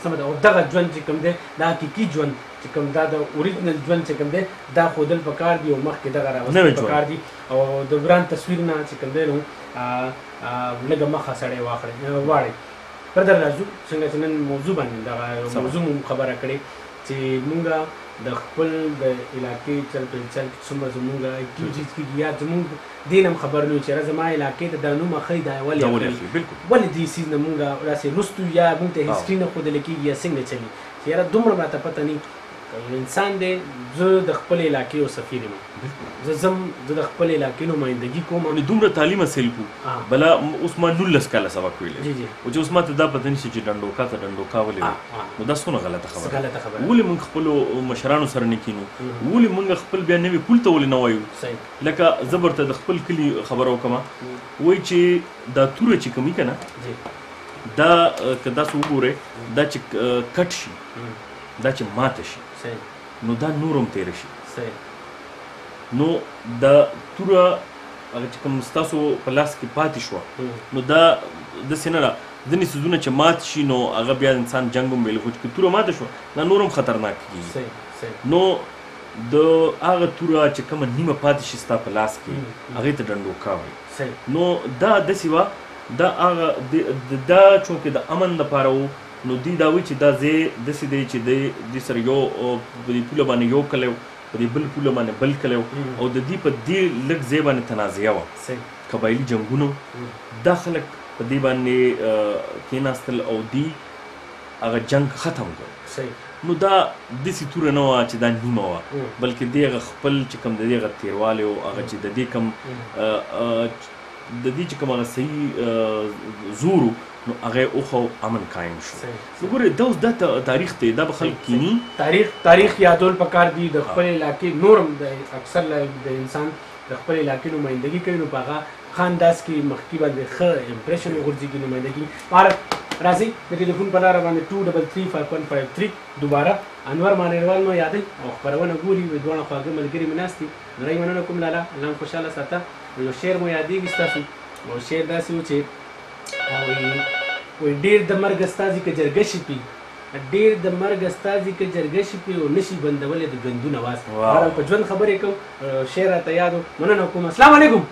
سمه ده او دغه ژوند چې کوم دی دا حقیقي ژوند چې کوم دا د اوریجنل ژوند چې کوم دی دا ښودل پکار دي او مخکې دغه راوستل پکار دي او د وران تصویر نه چې کوم دی نو لږه مخه سړی واړی پردر راځو څنګه چې نن موضوع باندې دغه موضوع مو خبره کړې چې مونږ د خپل د علاقې چل پلچل څومره زمونږ اکټیویټیز کېږي یا زمونږ دین هم خبر نه وي چې زما علاقې ته دا نوم اخلي دا ولې دې سیز نه مونږ داسې رستو یا مونږ ته هسټري نه ښودل کېږي یا څنګه چلي چې یاره دومره راته پته نه انسان دی زه د خپل علاقې او سفیر یم زه د خپل علاقې نمایندګي کوم دومره تعلیم حاصل کو بلا اوس ما 19 کاله سبق ویلی او چې اوس ما ته دا پته نشي چې ډنډوکا ته ډنډوکا ولې نو دا څونه غلطه خبره ولې موږ خپلو مشرانو سره نه کینو ولې موږ خپل بیا نوي پول ته ولې نه وایو لکه زه برته د خپل کلي خبره وکړم وایي چې دا توره چې کومي که نه دا که داسې وګورئ دا چې کټ شي دا چې ماته شي نو دا نورم تیره شي نو دا توره هغه چې کوم ستاسو په لاس کې پاتې شوه نو دا داسې نه ده ځینې څیزونه چې مات شي نو هغه بیا انسان جنګ هم ویلی خو چې توره ماته شوه دا نور هم خطرناک کېږي نو د هغه توره چې کومه نیمه پاتې شي ستا په لاس کې هغې ته ډنډوکا وایي نو دا داسې وه دا هغه دا چونکې د امن دپاره و نو دوی دا وایي چې دا ځای داسې دی چې دوی سره یو په دې پوله باندې یو کلی و په دې بل پوله باندې بل کلی و او د دوی په دې لږ ځای باندې تنازعه وه قبایلي جنګونه دا خلک په دې باندې کېناستل او دوی هغه جنګ ختم کړ نو دا داسې توره نه وه چې دا نیمه وه بلکې دې هغه خپل چې کوم د دې هغه تېروالی و هغه چې د دې کوم د دې چې کوم هغه صحیح زور نو هغه اوخو امن قایم شو نو ګوره دا اوس دا تاریخ دی دا به خلک کینی تاریخ یادول پکار دي د خپل علاقې نورم د اکثر د انسان د خپل علاقې نمایندګي کوي نو په هغه خانداس کې مخکې باندې ښه امپریشن وغورځېږي نمایندګي راځئ د ټلیفون په لاره باندې 2335153 دوباره انور مانیروال مو یادوي او خپرونه ګوري دواړه خواږه ملګري مې ناست دي نړۍ مننه کوم لاله الله خوشحاله ساته یو شعر مو یادېږي ستاسو او شعر داسې و چې وایي ډېر د مرګ استازي که جرګه شي پي ډېر د مرګ استازي که جرګه شي پي او نشي بندولی د ګندونه واس بهرحال په ژوند خبرې کوم شعر راته یاد و مننه کوم السلام علیکم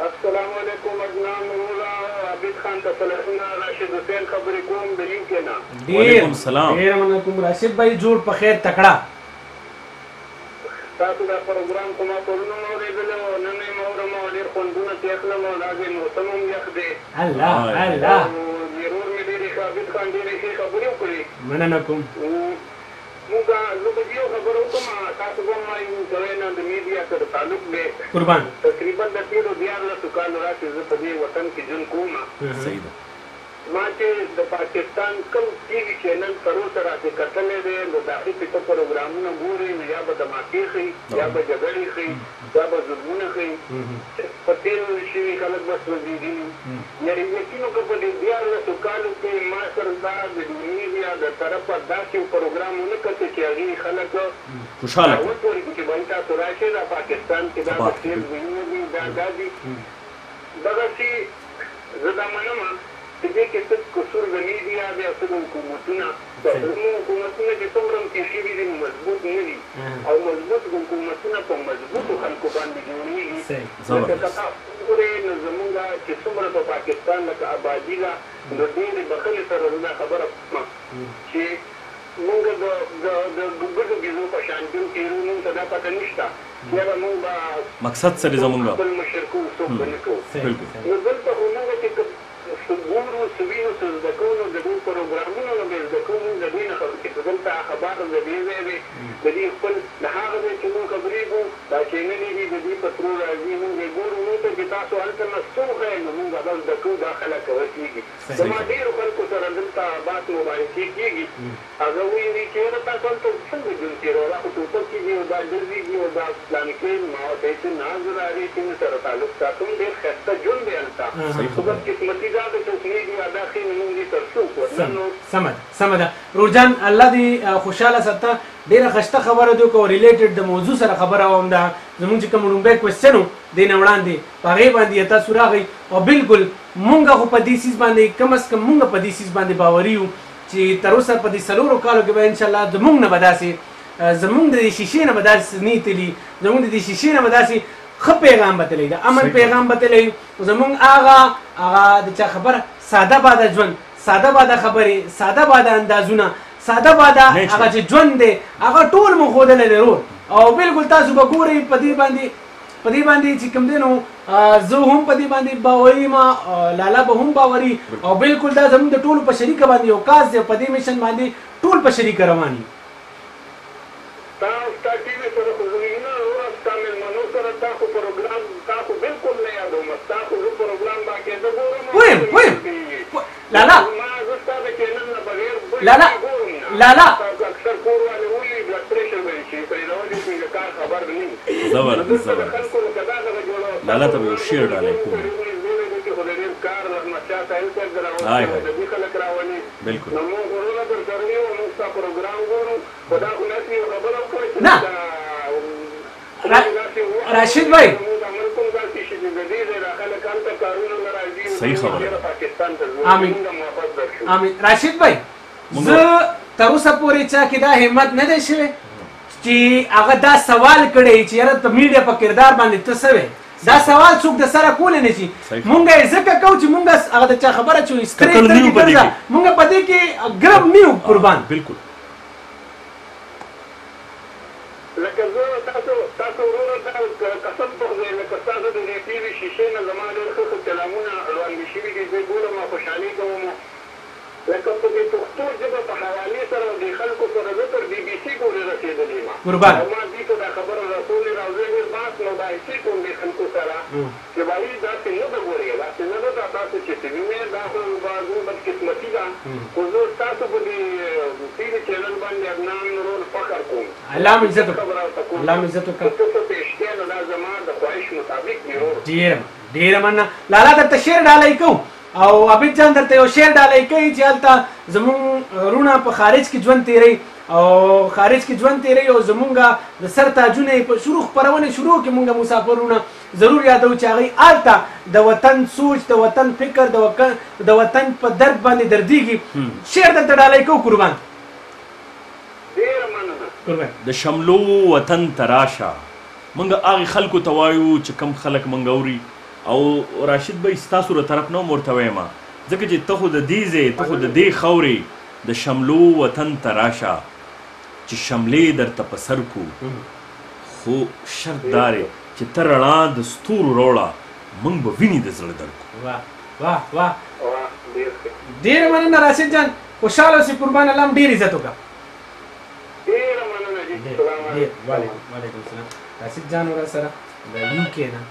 السلام علیکم ادنان مولا عابد خان ته سلامونه راشد حسین خبرې کوم د یو کې نه ډېر مننه کوم راشد بھائی جوړ په خیر تکړه تاسو دا پروګرام کومه پرونو مو اورېدلی او نن یې مو اورم او ډېر خوندونه چې اخلم او دا ځای موسم هم یخ دی الله ضرور مې ډېرې عابد خان ډېرې ښې خبرې وکړې مننه کوم موږ زه به یو خبره وکړم تاسو به ما کوئ نه د میډیا سره تعلق دی قربان تقریبا د تېرو 14 کالو راځي زه په دې وطن کې ژوند کوم صحیح ده ما چې د پاکستان کوم ټي وي چینل تر اوسه راته کتلی دی نو د هغې پته پروګرامونه ګوري نو یا به دماکې ښي یا به جګړې ښي یا به ظلمونه ښي په تېرو شوي خلک به سوځېدلي یعنې یقین وکړه په دې 14 کالو کې ما سره دا د میډیا د طرفه داسې یو پروګرام ونه کته چې هغې خلک خوشحاله دعوت ورکړي چې بهر تاسو راشئ دا پاکستان کې دا د تېر ځایونه دي دا دي دغسې زه دا منم چې دې کې څه قصور د میډیا دی او څه د حکومتونه زموږ حکومتونه چې څومره هم تېر شوي دي مضبوط نه دي او مضبوط حکومتونه په مضبوطو خلکو باندې جوړېږي لکه که تاسو وګورئ نو زمونږ چې څومره په پاکستان لکه آبادي ده نو ډېرې بخښنې سره زه دا خبره کوم چې مونږ د ګوګړو بیزو په شان ژوند تېرو مونږ ته دا پته نشته یاره مونږ به مقصد سره زمونږ خپل مشر کوو څوک به نه کوو نو دلته خو مونږ چې ګورو څه وینو څه زده کوو نو د دوی پروګرامونه نو به زده کوو مونږ د دوی نه چې دلته خبر د دې ځای دی د دوی خپل د هغه ځای چې مونږ خبرېږو دا چینلې دي د دوی په ترو راځي مونږ یې ګورو نو ته چې تاسو هلته نه څه وښایئ نو مونږ هغه زده کوو دا خلک کېږي زما ډېرو خلکو سره دلته بحث مباحثې کېږي هغه وایي چې یاره تاسو هلته څنګه ژوند تېروه دا خو ټوټه کېږي او دا ډزېږي او دا فلانې کوي ما ورته وایي چې نه زه د هغې سیمې سره تعلق ساتم ډېر ښایسته ژوند دی هلته خو بس قسمتي دا ده چې کېږي ادا ښې مونږ دې تر څو سمه ده روجان الله دې خوشحاله ساته ډېره ښایسته خبره دی کو ریلیټډ د موضوع سره خبره وم دا زمونږ چې کوم لومبی کوېسچن و دې نه وړاندې په هغې باندې تاسو راغئ او بالکل مونږ خو په دې سیز باندې کم از کم مونږ په دې سیز باندې باوري یو چې تر اوسه په دې 4 کالو کې به انشاءالله زمونږ نه به داسې زمونږ د دې شیشې نه به داسې نه تلي زمونږ د دې شیشې نه به داسې ښه پیغام به تللی د امن پیغام به تللی زمونږ هغه د چا خبره ساده باده ژوند ساده باده خبرې ساده باده اندازونه ساده باده هغه چې ژوند دی هغه ټول مو ښودلی دی رول او بالکل تاسو به ګورئ په دې باندې چې کوم دی نو زه هم په دې باندې باوري یم لالا به هم باوري او بالکل دا زموږ د ټولو په شریکه باندې یو کاز دی په دې میشن باندې ټول په شریکه روان یو ستا ټي وي سره خو زموږ نه وروسته ستا مېلمنو سره تا خو پروګرام تا خو بالکل نه یادوم ستا خو زه پروګرام باقاعده ګورم ویم لالا زه ستا د چینل نه بغیر لالا اکثر کور والے وایي بلډ پریشر به شي پیداوالي کوي د کار خبر نه زبردست لالا ته به یو شعر ډالۍ کوم بالکل نه راشد بھائی صحیح خبره آمین راشد بھائی زه تر اوسه پورې چا کې دا همت نه دی شوی چې هغه دا سوال کړی چې یاره ته میډیا په کردار باندې ته څه وې دا سوال څوک د سره کولی نه شي مونږ یې ځکه کوو چې مونږ هغه د چا خبره چې مونږ په دې کې ګرم نه یو قربان بالکل لکه زه تاسو وروره دا قسم پخځئ لکه ستاسو د دې ټي وي شیشې نه زما ډېر ښه ښه کلامونه وړاندې شوي دي زه ګورم او خوشحالي کوم لکه په دې پښتو ژبه په حوالې سره او دې خلکو سره زه تر بي بي سي پورې رسېدلی یم قربان او ما دې ته دا خبره رسولې ده او زه ډېر بحث مباحثې کوم دې خلکو سره چې وایي داسې نه ده ګورې داسې نه ده دا تاسو چې څه وینئ دا خو زموږ بدقسمتي ده خو زه ستاسو په دې ټي وي چینل باندې ادنان رول فخر کوم الله مې عزت وکړه الله مې عزت وکړه ته څه پېښ کړې نو دا زما د خواهش مطابق دی ډېره مننه لالا درته شعر ډالۍ کوم او عابد جان درته یو شعر ډالۍ کوي چې هلته زمونږ وروڼه په خارج کې ژوند تېروي او خارج کې ژوند تېروي او زمونږ د سر تاجونه یې په شروع خپرونې شروع کې مونږ مسافرونه ضرور یادوو چې هغوی هلته د وطن سوچ د وطن فکر د وطن په درد باندې دردېږي شعر درته ډالۍ کوو قربان د شملو وطن تراشه مونږ هغې خلکو ته وایو چې کم خلک مونږ اوري او راشد بھائی ستاسو له طرف نه هم ورته وایم ځکه چې ته خو د دې ځای ته خو د دې خاورې د شملو وطن ته راشه چې شملې درته په سر کو خو شرط دا دی چې ته رڼا د ستورو راوړه موږ به وینې د زړه درکو واه واه واه ډېره مننه راشد جان خوشحاله اوسې قربان الله هم ډېر عزت وکړه وعلیکم السلام راشد جان ورا سره د یو کې نه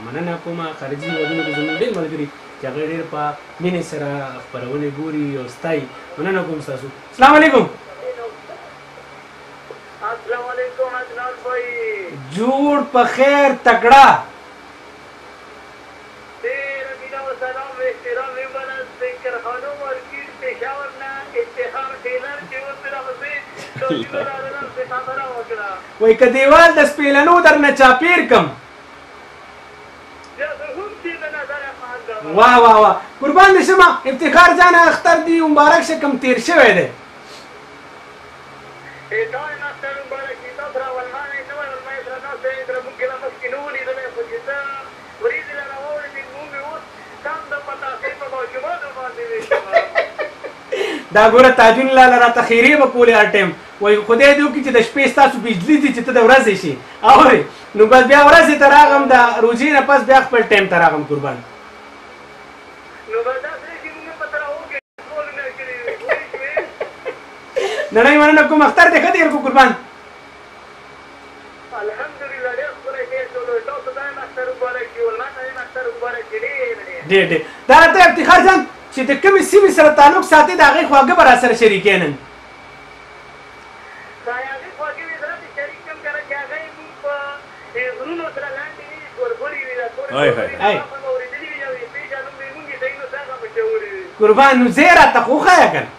مننه کومه خارجي هېوادونو کې زموږ ډېر ملګري چې هغه ډېر په مینې سره خپرونې ګوري او ستایي مننه کوم ستاسو السلام علیکم السلام علیکم عدنان بھائی جوړ په خیر تکړه ډېر مینه او سلام و احترام ومنه سپیکر خانم ورکیټ پېښور نه اتحاد ټیلر چې اوس راغلی خبره وکړه وایي که دیوال د سپېلنو درنه چاپېر کم واه واه واه قربان دې شمه افتخار جان اختر دی مبارک شه کم تیر شوی دی دا ګوره تاجون لاله راته خیرې به کولې هر ټایم وایي خدای دې وکړي چې د شپې ستاسو بجلي دي چې ته د ورځې شي اورې نو بس بیا ورځې ته راغم د روژې نه پس بیا خپل ټایم ته راغم قربان نړۍ مننه کوم اختر دې ښه تېر کړو قربان ډېر ډېر دا راته افتخار جان چې د کومې سیمې سره تعلق ساتي د هغې خواږه به راسره شریکې نن قربان نو زه راته خو ښایه که نه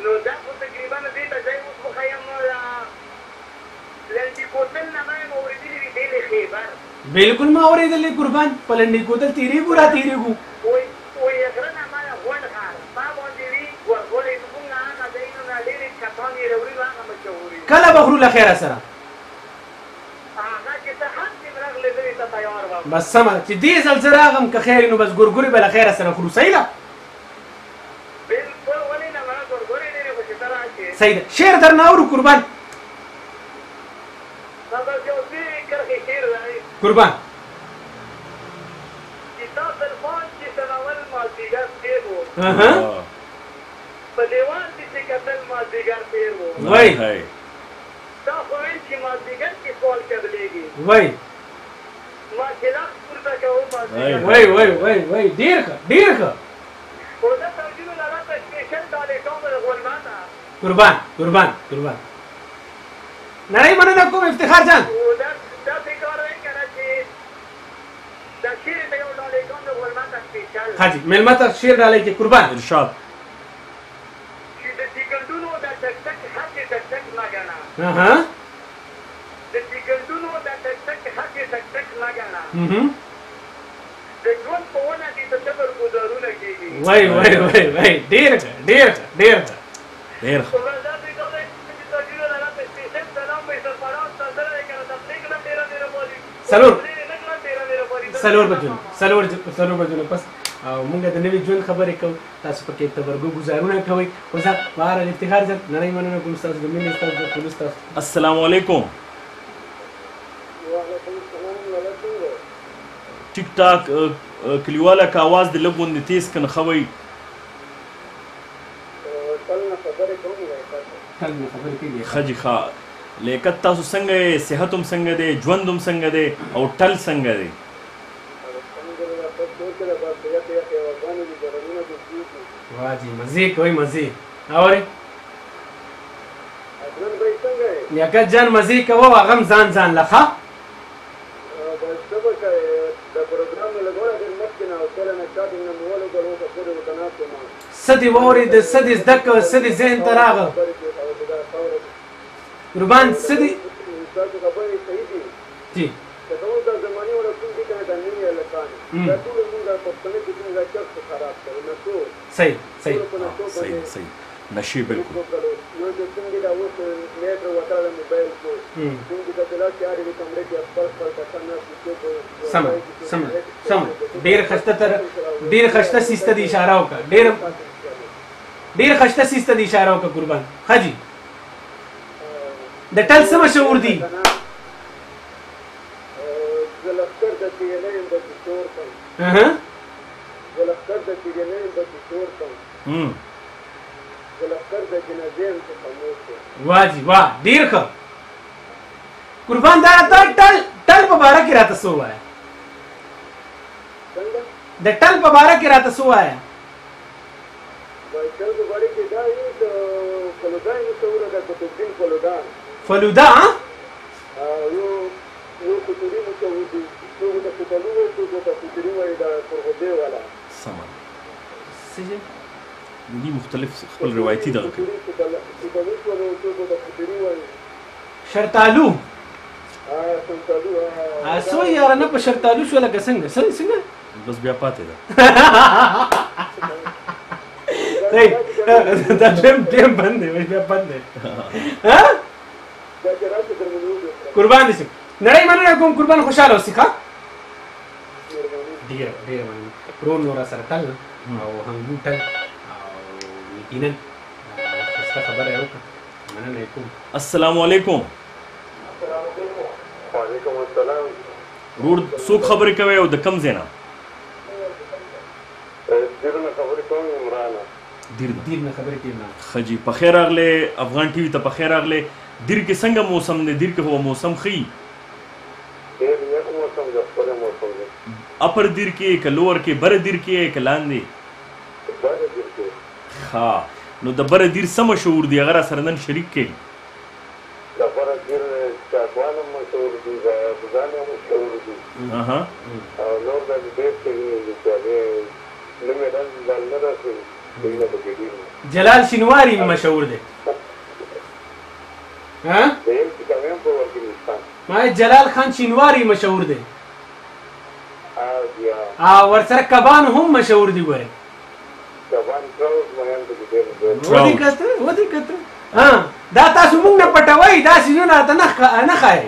نو دا خو تقریبا دې ته ځای اوس وښیم لنډي کوتل نه ما یم اورېدلي وي دې له خیبر بالکل ما اورېدلې قربان په لنډي کوتل تېرېږو را تېرېږو وایي غره نه ما غونډ ښار ما باندې وي ورغولې زمونږ هغه ځایونو نه ډېرې کسان یې راوړي نو هغه مشهور وي کله به خورو له خیره سره هغه چې ته هر څه راغلی زه ته تیار وم بس سمه چې دې ځل زه راغم که خیر نو بس ګورګورې به له خیره سره خورو صحیح ده بالکل ولې نه ما ګورګورې ډېرې خو چې ته راشې صحیح ده شعر درنه اورو قربان هغه یو دې کرښې شعر دی قربان چې تا تلفون چې سنول مازدیګر تېر و په دیوال کې چې کتل مازدیګر تېر و وای تا خو ویل چې مازدیګر کې سوال قبلېږي وای ما چې لاس پورته کوم مازدیګر وای وای وای وای ډېر ښه ډېر ښه خو دا توجیه نه راته سپېشل ډالېټوم د غلمانه قربان قربان قربان نړۍ مننه کوم افتخار جان داسې کار دی که نه چې دا شعر د یو ډالېټوم د غلمانه سپېشل حاجي مېلمه ته شعر ډالۍ کې قربان ارشاد چې د سیکنډونو د ټک ټک هسې ټک ټک مه ګڼه د سیکنډونو د ټک ټک هسې ټک ټک مه ګڼه د ژوند په ونه دې د صبر ګزارونه کېږي وای وای وای وای ډېر ښه ډېر ښه ډېر ښه ډېر ښه څلور بجو پس او مونږ د نوي ژوند خبرې کوو تاسو پکې تبرګو گزارونه کوئ اوس بهر افتخار جان نړۍ مننه کوم ستاسو د مینې ستاسو د ټولو ستاسو السلام علیکم ټیک ټاک کلیواله که आवाज د لږ غوندې تیز کن خوئ ښه جي ښه لیکت تاسو څنګه یې صحت هم څنګه دی ژوند هم څنګه دی او ټل څنګه دی واه جی مزې کوئ مزې اورئ لیاقت جان مزې کوه هغه هم ځان ځان له ښه څه دې واورېده څه دې زده کړه څه دې ذهن ته راغله قربان څه دې جی صحیح صحیح صحیح صحیح نشي بالکل سم سم سم ډېر خشته سیسته دی اشاره وکړه ډېر خشته سیسته دی اشاره وکړه قربان حاجی د ټل څه مشهور دي واه جی واه ډېر ښه قربان دا ټل په باره کې راته څه ووایه د ټل په باره کې راته څه ووایه فلودا سمه دي مختلف خپل روایتي دغه کوي شرطالو سو یاره نه په شرطالو شو لکه څنګه بس بیا پاتې ده دا ټیم بند دی بیا بند دی قربان دي نړۍ مننه کوم قربان خوشاله اوسې ښه ډېره مننه رون نور سره تل او هنګو تل او یقینا ښایسته خبره یې وکړه مننه یې کوم السلام علیکم وعلیکم السلام ورور څوک خبرې کوي او د کم ځای نه دیر نه خبرې کوم عمرانه دیر نه خبرې کوي عمران ښه جي په خیر راغلی افغان ټي وي ته په خیر راغلی دیر کې څنګه موسم دی دیر کې هو موسم ښیي ډېر یخ موسم دی ښکلی موسم دی اپر دیر کې که لور کې بره دیر کې که لاندې بره دیر کې ښه نو د بره دیر څه مشهور دي هغه راسره نن شریک کړي د بره دیر چاکوان هم مشهور دي بزان هم مشهور دي او نور د ډېر څه دي چې هغې نومې ډز د جلال شینواری مشهور دی ها ما جلال خان شینواری مشهور دی ورسره کبان هم مشهور دي ګوره ودي کتر ها دا تاسو موږ نه پټوي دا سيزونه ته نه خای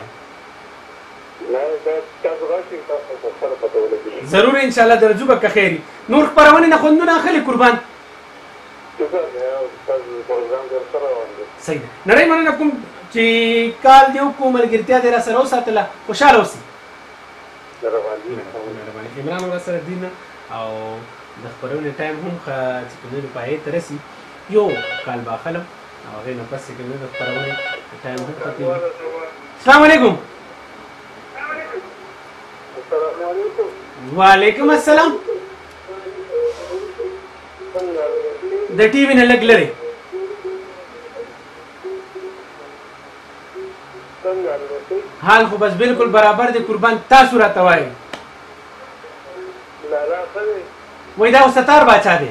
ضرور ان شاء الله درجو به خیری نور خبرونه نه خوندونه خلی قربان صحیح نړۍ مننه کوم چې کال دیو کوم ملګرتیا دې را سره وساتله خوشاله اوسئ عمران ور سره دین او د خبرونې ټایم هم چې کومه پای ته رسي یو کال باخلم او هغه نه پس کې د خبرونې ټایم هم ختم. السلام علیکم. وعلیکم السلام. د ټي وي نه لګ لري حال خو بس بالکل برابر دی قربان تاسو راته وایي وای دا ستار باچا دی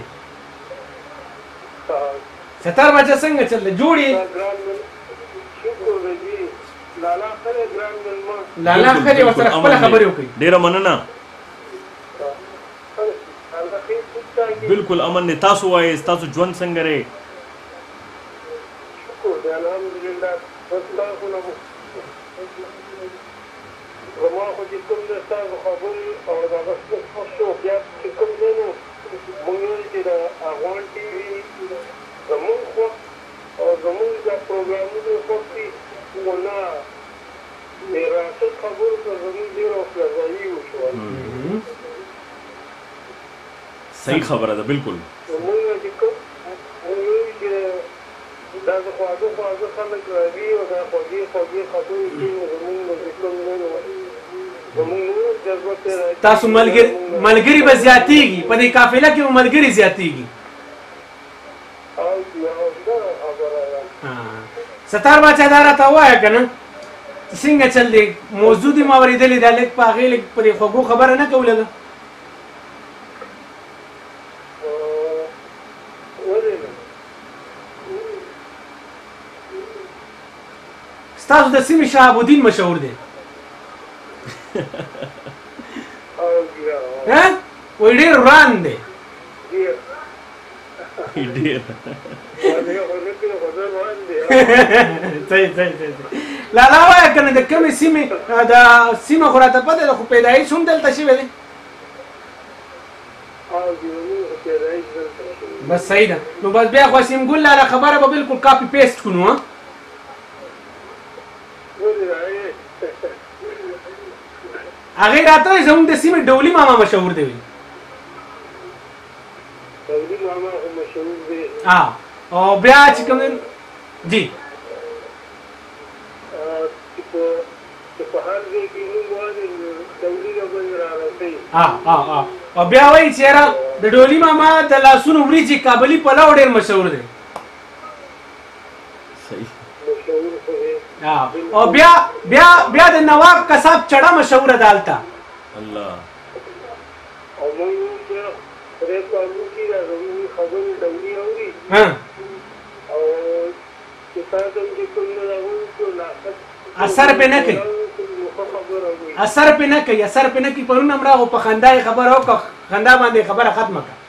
ستار باچا څنګه چل جوړي لالا خلې ورسره خپل خبرې وکړي ډیره مننه بالکل امن نه تاسو وایي تاسو ژوند څنګه لري زما خو چې کوم د ستاسو خبرې او د هغه شوقیات چې کوم دی نو موږ وایو چې د افغان ټي وي زموږ خوښ او زموږ د پروګرامونو خوښ دي خو نه د ریاست خبرو ته زموږ ډېره افراطي وشوه صحیح خبره ده بالکل موږ چې کوم موږ وایو چې دا د خواږه خلک راځي او دا خوږې خبرې کوي زموږ د کوم نه تاسو ملګری به زیاتیږي په دې قافله کې ملګری زیاتیږي ستار باچا دا راته وایه که نه څنګه چل دی موضوع دې ما اورېدلې دا لږ په هغې لږ په دې خوږو خبره نه کوله ستاسو د سیمې شهاب الدین مشهور دی وای ډېر وران دی لالا وایه که نه د کومې سیمې د سیمه خو راته پته ده خو پیدایش هم دلته شوی دی بس صحیح ده نو بس بیا خو وسیم ګل لاله خبره به بالکل کاپي پیسټ کړو ها هغې راته وایي زموږ د سیمې ډولي ماما مشهور دی او بیا چې کوم جی او بیا وایي چې یاره د ډولي ماما د لاسونو وریجې کابلي پلاو ډېر مشهور دی او بیا د نواب کساب چړه مشهوره ده هلته الله اثر پې نه کوي پرون هم راغو په خندا یې خبره وکړه خندا باندې خبره ختمه کړه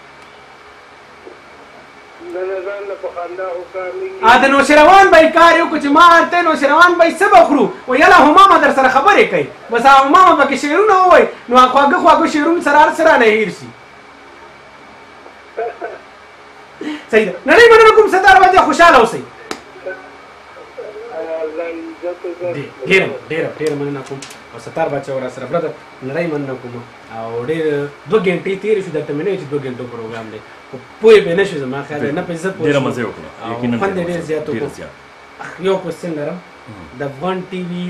د نوشروان به یې کار یې وکړو چې ما ورته نوشروان به یې څه به خورو و یله هماما در سره خبرې کوي بس هماما پکې شعرونه ووایي نو خواږه شعرونه سره هر څه رانه هېر شي صحیح ده نړۍ مننه کوم ستار باچا خوشحاله اوسئ ډېره مننه کوم او ستار باچا ور سره برادر نړۍ مننه کوم او ډېر 2 غنټې تېرې شو درته مې نه وایي چې 2 غنټو پروګرام دی خو پوه پې نه شو زما خیال دی نه پې زه پوه شوم او خوند یې ډېر زیات وکړو یو کوسچن لرم د افغان ټي وي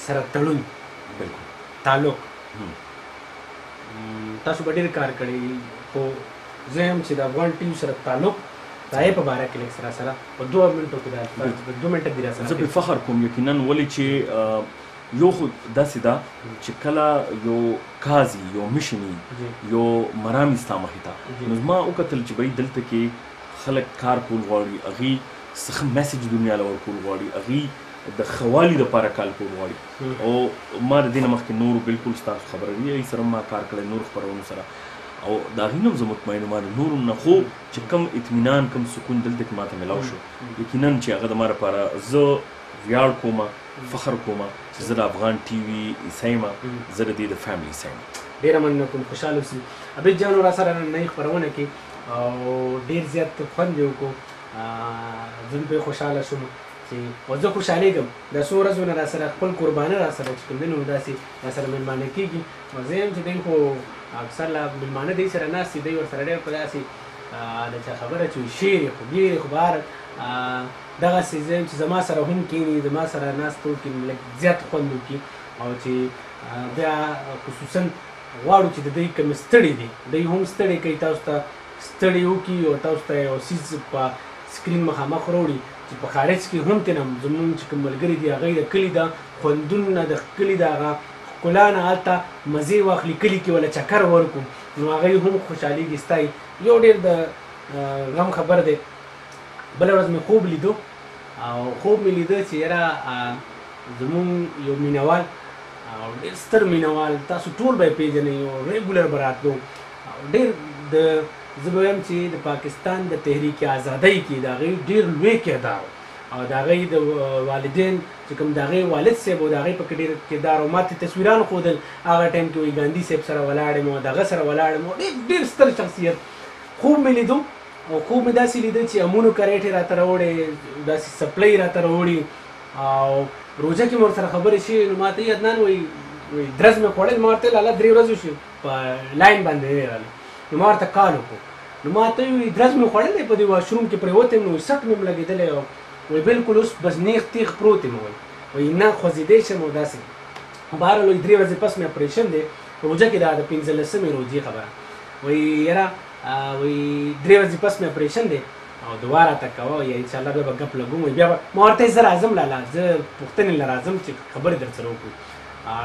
سره تړون تعلق تاسو به ډېر کار کړی خو زه هم چې د افغان ټي وي سره تعلق دا یې په باره کې لږ سره په 2 منټو کې دا 2 منټه دې را سره زه پرې فخر کوم یقینا ولې چې یو خو داسې ده چې کله یو قاضي یو مشني یو مرامي ستا مخې ته نو زما وکتل چې بهی دلته کې خلک کار کول غواړي هغوی څه میسج دنیا له ورکول غواړي هغوی د خوالي دپاره کار کول غواړي او ما د دې نه مخکې نورو بالکل ستاسو خبره وي هغوی سره ما کار کړی نورو خپرونو سره او د هغوی نه هم زه مطمئن یم د نورو نه خو چې کوم اطمینان کوم سکون دلته کې ماته میلاو شو یقینا چې هغه د ما لپاره زه ویاړ کوم فخر کوم چې زه د افغان ټي وي عیسی یم زه د دې د فیملي عیسی یم. ډېره مننه کوم خوشحاله اوسئ. عبید جان را سره نننۍ خپرونه کې او ډېر زیات خوند یې وکړو زه پرې خوشحاله شوم چې او زه خوشحالېږم دا څو ورځو نه را سره خپل قربانه را سره چې کوم دی نو داسې را سره مېلمانه کېږي نو زه یم چې دی خو اکثر لا مېلمانه دی سره ناست دی دی ورسره ډېر په داسې د چا خبره چې شعر یې خو ډېر خو بهر دغسې زه یم چې زما سره هم کښېني زما سره ناست وکړي لږ زیات خوند وکړي او چې بیا خصوصا غواړو چې د دوی کوم ستړي دي دوی هم ستړي کوي تاسو ته ستړي وکړي او تاسو ته یو څیز په سکرین مخامخ راوړي چې په خارج کې هم تېنه زمونږ چې کوم ملګري دي هغوی د کلي د خوندونو نه د کلي د هغه ښکلا نه هلته مزې واخلي کلي کې وله چکر ورکړو نو هغوی هم خوشحالېږي ستایي. یو ډېر د غم خبر دی بله ورځ مې خوب لیدو او خوب مې لیده چې یاره زمونږ یو مینهوال او ډېر ستر مینهوال تاسو ټول به یې پېژنئ او ریګولر به راتلو ډېر د زه به وایم چې د پاکستان د تحریک آزادۍ کې د هغوی ډېر لوی کردار او د هغوی د والدین چې کوم د هغوی والد صاحب او د هغوی پکې ډېر کردار او ماته تصویران ښودل هغه ټایم کې وایي ګاندي صاحب سره ولاړ یم او د هغه سره ولاړ یم او ډېر ستر شخصیت. خوب مې لیدو او خوب مې داسې لیده چې امونو کریټ یې راته راوړی داسې سپلی راته راوړي او روژه کې مې ورسره خبرې شوې نو ما ته یې عدنان وایي درز مې خوړل ما ورته لاله 3 ورځې شوې په لاین باندې دی راغلی نو ما ورته کال وکړو نو ما ته وایي درز مې خوړل دی په دې واشروم کې پرېوتی یم نو سټ مې لګېدلی او وایي بالکل اوس بس نیغ تیغ پروت یم وایي نه خوځېدی شم او داسې بهرحال وایي 3 ورځې پس مې اپریشن دی روژه کې دا د 15مې روژې خبره وایي یاره وایي 3 ورځې پس مې اپریشن دی او دعا راته کوه یا انشاءالله بیا به ګپ لګوم وایي بیا به ما ورته زه راځم لاله زه پوښتنې له راځم چې خبرې در سره وکړو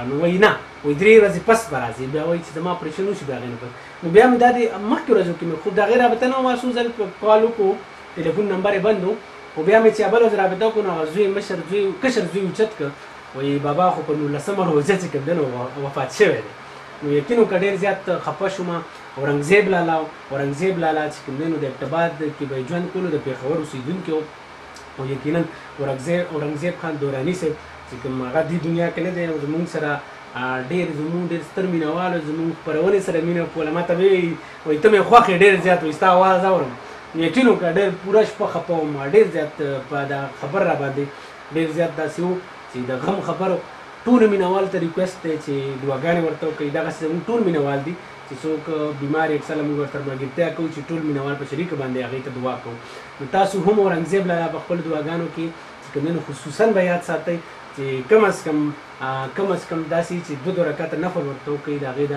نو وایي نه وایي 3 ورځې پس به راځي بیا وایي چې زما اپریشن وشي بیا هغې نه پس نو بیا مې دا د مخکې ورځو کې مې خوب د هغې رابطه نه وه څو ځل کال وکړو ټلیفون نمبر یې بند و خو بیا مې چې بله ورځ رابطه وکړو نو هغه زوی مشر زوی کشر زوی اوچت کړ وایي بابا خو په 19مه روژه چې کوم دی نو وفات شوی دی نو یقین وکړه ډېر زیات خفه شوم اورنګزیب لالا چې کوم دی نو د اقتباد کې به یې ژوند کولو د پېښور اوسېدونکی و او یقینا اورنګزیب خان دوراني صاحب چې کوم هغه دې دنیا کې نه دی نو زمونږ سره زمونږ ډېر ستر مینهوال او زمونږ خپرونې سره مینه کوله ما ته وایي ته مې خوښ یې ډېر زیات وایي ستا اواز اورم یقین وکړه ډېر پوره شپه خفه وم ډېر زیات په دا خبر را باندې ډېر زیات داسې و چې د غم خبرو ټولو مینهوال ته ریکویسټ دی چې دعاګانې ورته وکړئ دغسې زموږ ټول مینهوال دي چې څوک بیمار یې اکثره موږ ورته ملګرتیا کوو چې ټول مینهوال په شریکه باندې هغوی ته دعا کوو نو تاسو هم اورنګزیب لاله په خپلو دعاګانو کې چې کوم دی نو خصوصا به یاد ساتئ چې کم از کم داسې چې 2 رکعته نفل ورته وکړئ د هغې د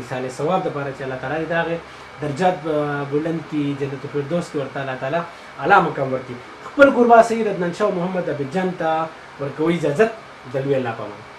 ایصال ثواب دپاره چې الله تعالی د هغې درجات بلند کړي جنت الفردوس کې ورته الله تعالی اعلی مقام ورکړي. خپل قربا سید عدنان شاه محمد عبید جان ته ورکوي اجازت د لوی الله په امان.